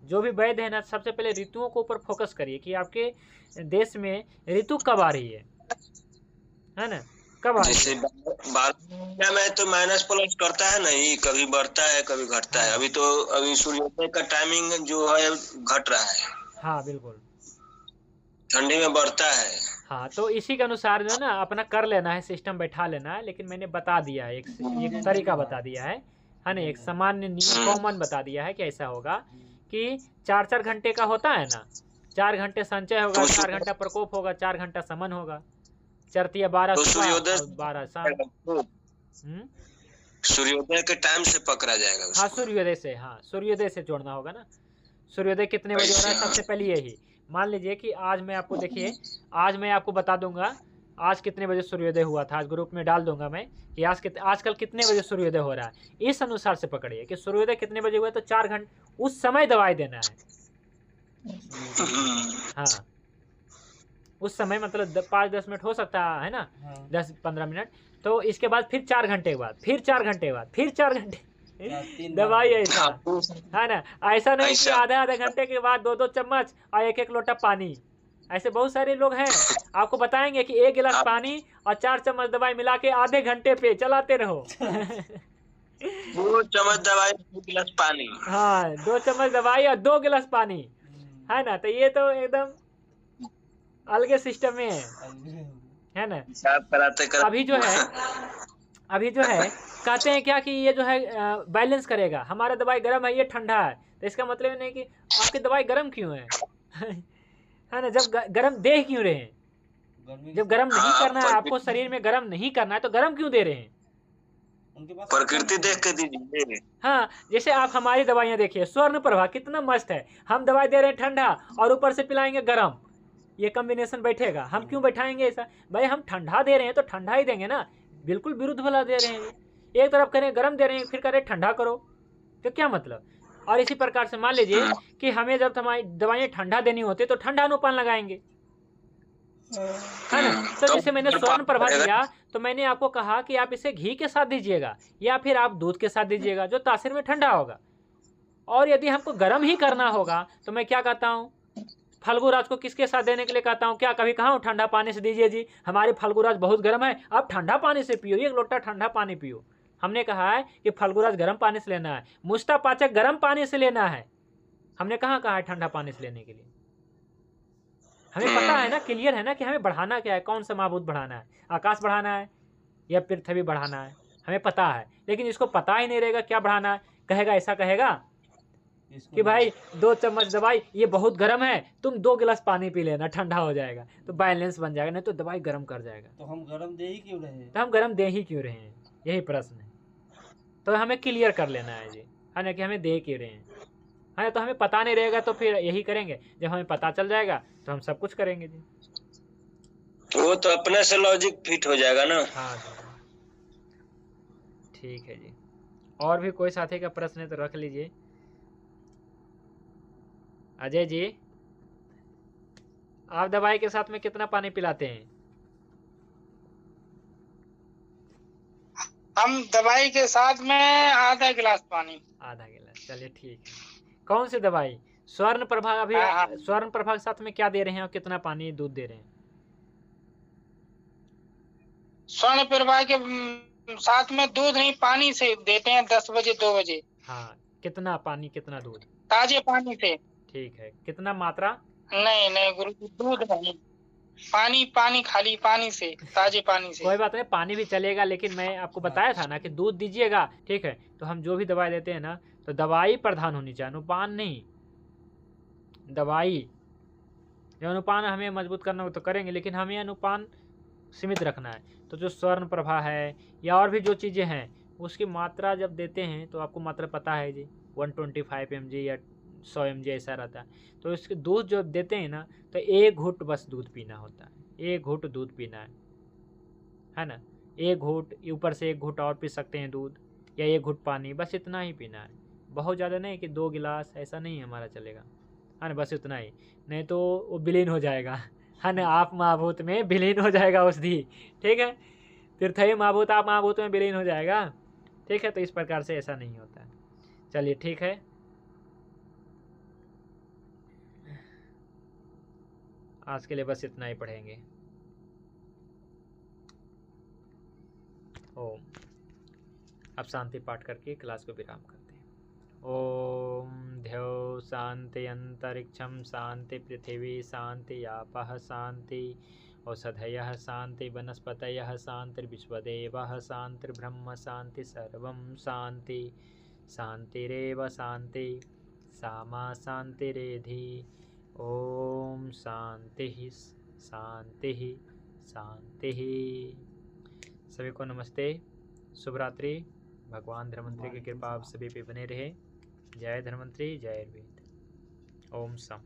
जो भी वैद्य है ना, सबसे पहले ऋतुओं के ऊपर फोकस करिए कि आपके देश में ऋतु कब आ रही है ना, कब आ रही जैसे है। 12 में तो माइनस प्लस करता है नहीं, कभी बढ़ता है कभी घटता है। अभी सूर्योदय का टाइमिंग जो है घट रहा है। हाँ बिल्कुल, ठंडी में बढ़ता है। हाँ तो इसी के अनुसार जो है ना अपना कर लेना है, सिस्टम बैठा लेना है। लेकिन मैंने बता दिया है, एक तरीका बता दिया है ना, एक सामान्य नियम कॉमन बता दिया है कि ऐसा होगा कि 4-4 घंटे का होता है ना, 4 घंटे संचय होगा, 4 घंटा प्रकोप होगा, 4 घंटा समन होगा, चरतिया 12 सुबह और 12 शाम। सूर्योदय के टाइम से पकड़ा जाएगा उसको। हाँ सूर्योदय से, हाँ सूर्योदय से जोड़ना होगा ना। सूर्योदय कितने बजे हो रहा है, सबसे पहले यही मान लीजिए कि आज मैं आपको, देखिए आज मैं आपको बता दूंगा आज कितने बजे सूर्योदय हुआ था। आज ग्रुप में डाल दूंगा मैं कि आजकल कितने बजे सूर्योदय हो रहा है। इस अनुसार से पकड़िए कि सूर्योदय कितने बजे हुआ, तो 4 घंटे उस समय दवाई देना है। हाँ उस समय मतलब 5-10 मिनट हो सकता है ना, 10-15 मिनट। तो इसके बाद फिर 4 घंटे के बाद, फिर 4 घंटे के बाद, फिर 4 घंटे दवाई। ऐसा है ना, ऐसा नहीं कि आधा घंटे के बाद 2-2 चम्मच और 1-1 लोटा पानी। ऐसे बहुत सारे लोग हैं, आपको बताएंगे कि 1 गिलास पानी और 4 चम्मच दवाई मिला के आधे घंटे पे चलाते रहो। 2 चम्मच दवाई 2 गिलास पानी। हाँ 2 चम्मच दवाई और 2 गिलास पानी, है ना। तो ये तो एकदम अलग सिस्टम में है ना। अभी जो है कहते हैं क्या कि ये जो है बैलेंस करेगा, हमारा दवाई गर्म है ये ठंडा है, तो इसका मतलब नहीं कि आपकी दवाई गर्म क्यों है है ना। जब गर्म दे क्यों रहे हैं, जब गर्म नहीं करना है आपको, शरीर में गर्म नहीं करना है तो गर्म क्यों दे रहे हैं। प्रकृति देख के दीजिए। हाँ जैसे आप हमारी दवाइयाँ देखिए, स्वर्ण प्रभा कितना मस्त है, हम दवाई दे रहे हैं ठंडा और ऊपर से पिलाएंगे गर्म, ये कॉम्बिनेशन बैठेगा। हम क्यों बैठाएंगे ऐसा, भाई हम ठंडा दे रहे हैं तो ठंडा ही देंगे ना, बिल्कुल विरुद्ध वाला दे रहे हैं। एक तरफ करें गर्म दे रहे हैं, फिर करें ठंडा करो, तो क्या मतलब। और इसी प्रकार से मान लीजिए कि हमें जब हमारी दवाइयाँ ठंडा देनी होती तो ठंडा अनुपान लगाएंगे, है ना। तो जैसे मैंने स्वर्ण प्रभा दिया तो मैंने आपको कहा कि आप इसे घी के साथ दीजिएगा या फिर आप दूध के साथ दीजिएगा, जो तासीर में ठंडा होगा। और यदि हमको गर्म ही करना होगा तो मैं क्या कहता हूँ, फल्गुराज को किसके साथ देने के लिए कहता हूँ, क्या कभी कहा हूँ ठंडा पानी से दीजिए जी, हमारे फल्गुराज बहुत गर्म है, आप ठंडा पानी से पियो, 1 लोटा ठंडा पानी पियो। हमने कहा है कि फल्गुराज गर्म पानी से लेना है, मुस्ता पाचक गर्म पानी से लेना है। हमने कहाँ कहा है ठंडा पानी से लेने के लिए। हमें पता है ना, क्लियर है ना कि हमें बढ़ाना क्या है, कौन सा महाभूत बढ़ाना है, आकाश बढ़ाना है या पृथ्वी बढ़ाना है, हमें पता है। लेकिन इसको पता ही नहीं रहेगा क्या बढ़ाना है, कहेगा ऐसा कहेगा कि भाई 2 चम्मच दवाई ये बहुत गर्म है, तुम 2 गिलास पानी पी लेना ठंडा हो जाएगा, तो बैलेंस बन जाएगा, नहीं तो दवाई गर्म कर जाएगा। तो हम गर्म दे ही क्यों रहे हैं, तो हम गर्म दे ही क्यों रहे हैं, यही प्रश्न है। तो हमें क्लियर कर लेना है जी, है ना, कि हमें दे क्यों रहे हैं, है ना। तो हमें पता नहीं रहेगा तो फिर यही करेंगे, जब हमें पता चल जाएगा तो हम सब कुछ करेंगे जी। वो तो अपने से लॉजिक फिट हो जाएगा ना। हाँ ठीक है जी। और भी कोई साथी का प्रश्न है तो रख लीजिए। अजय जी, आप दवाई के साथ में कितना पानी पिलाते हैं? हम दवाई के साथ में आधा गिलास पानी। आधा गिलास, चलिए ठीक है। कौन सी दवाई? स्वर्ण प्रभा। अभी स्वर्ण प्रभा के साथ में क्या दे रहे हैं और कितना पानी दूध दे रहे हैं? स्वर्ण प्रभा के साथ में दूध नहीं, पानी से देते हैं 10 बजे 2 बजे। हाँ, कितना पानी कितना दूध? ताजे पानी से। ठीक है, कितना मात्रा? नहीं गुरु जी, दूध नहीं, पानी खाली पानी से, ताजे पानी से। कोई बात नहीं, पानी भी चलेगा, लेकिन मैं आपको बताया था ना कि दूध दीजिएगा, ठीक है। तो हम जो भी दवाई देते हैं ना, तो दवाई प्रधान होनी चाहिए, अनुपान नहीं। दवाई जो अनुपान हमें मजबूत करना हो तो करेंगे, लेकिन हमें अनुपान सीमित रखना है। तो जो स्वर्ण प्रभा है या और भी जो चीज़ें हैं, उसकी मात्रा जब देते हैं तो आपको मात्रा पता है जी, 125 mg या 100 mg ऐसा रहता है। तो इसके दूध जो देते हैं ना, तो 1 घूंट बस दूध पीना होता है, 1 घूंट दूध पीना है ना। 1 घूंट, ऊपर से 1 घूंट और पी सकते हैं दूध, या 1 घूंट पानी, बस इतना ही पीना है। बहुत ज़्यादा नहीं कि 2 गिलास, ऐसा नहीं हमारा चलेगा, है ना। बस इतना ही, नहीं तो वो विलीन हो जाएगा, है ना। आप महाभूत में विलीन हो जाएगा औषधि, ठीक है। तीर्थई महाभूत आप महाभूत में विलीन हो जाएगा, ठीक है, तो इस प्रकार से ऐसा नहीं होता है। चलिए ठीक है, आज के लिए बस इतना ही पढ़ेंगे। ओम। अब शांति पाठ करके क्लास को विराम करते हैं। ओम ध्यो शांति अंतरिक्षम शांति पृथिवी शांति आपः शांति औषधयः शांति वनस्पतयः शांतिर्विश्वदेवः शांतिर्ब्रह्म शांति सर्वं शांति शांतिरेव शांति सामा शांतिरेधि। ओम शांति शांति शांति। सभी को नमस्ते, शुभ रात्रि। भगवान धन्वंतरि की कृपा आप सभी पे बने रहे। जय धन्वंतरि, जय वेद। ओम सम।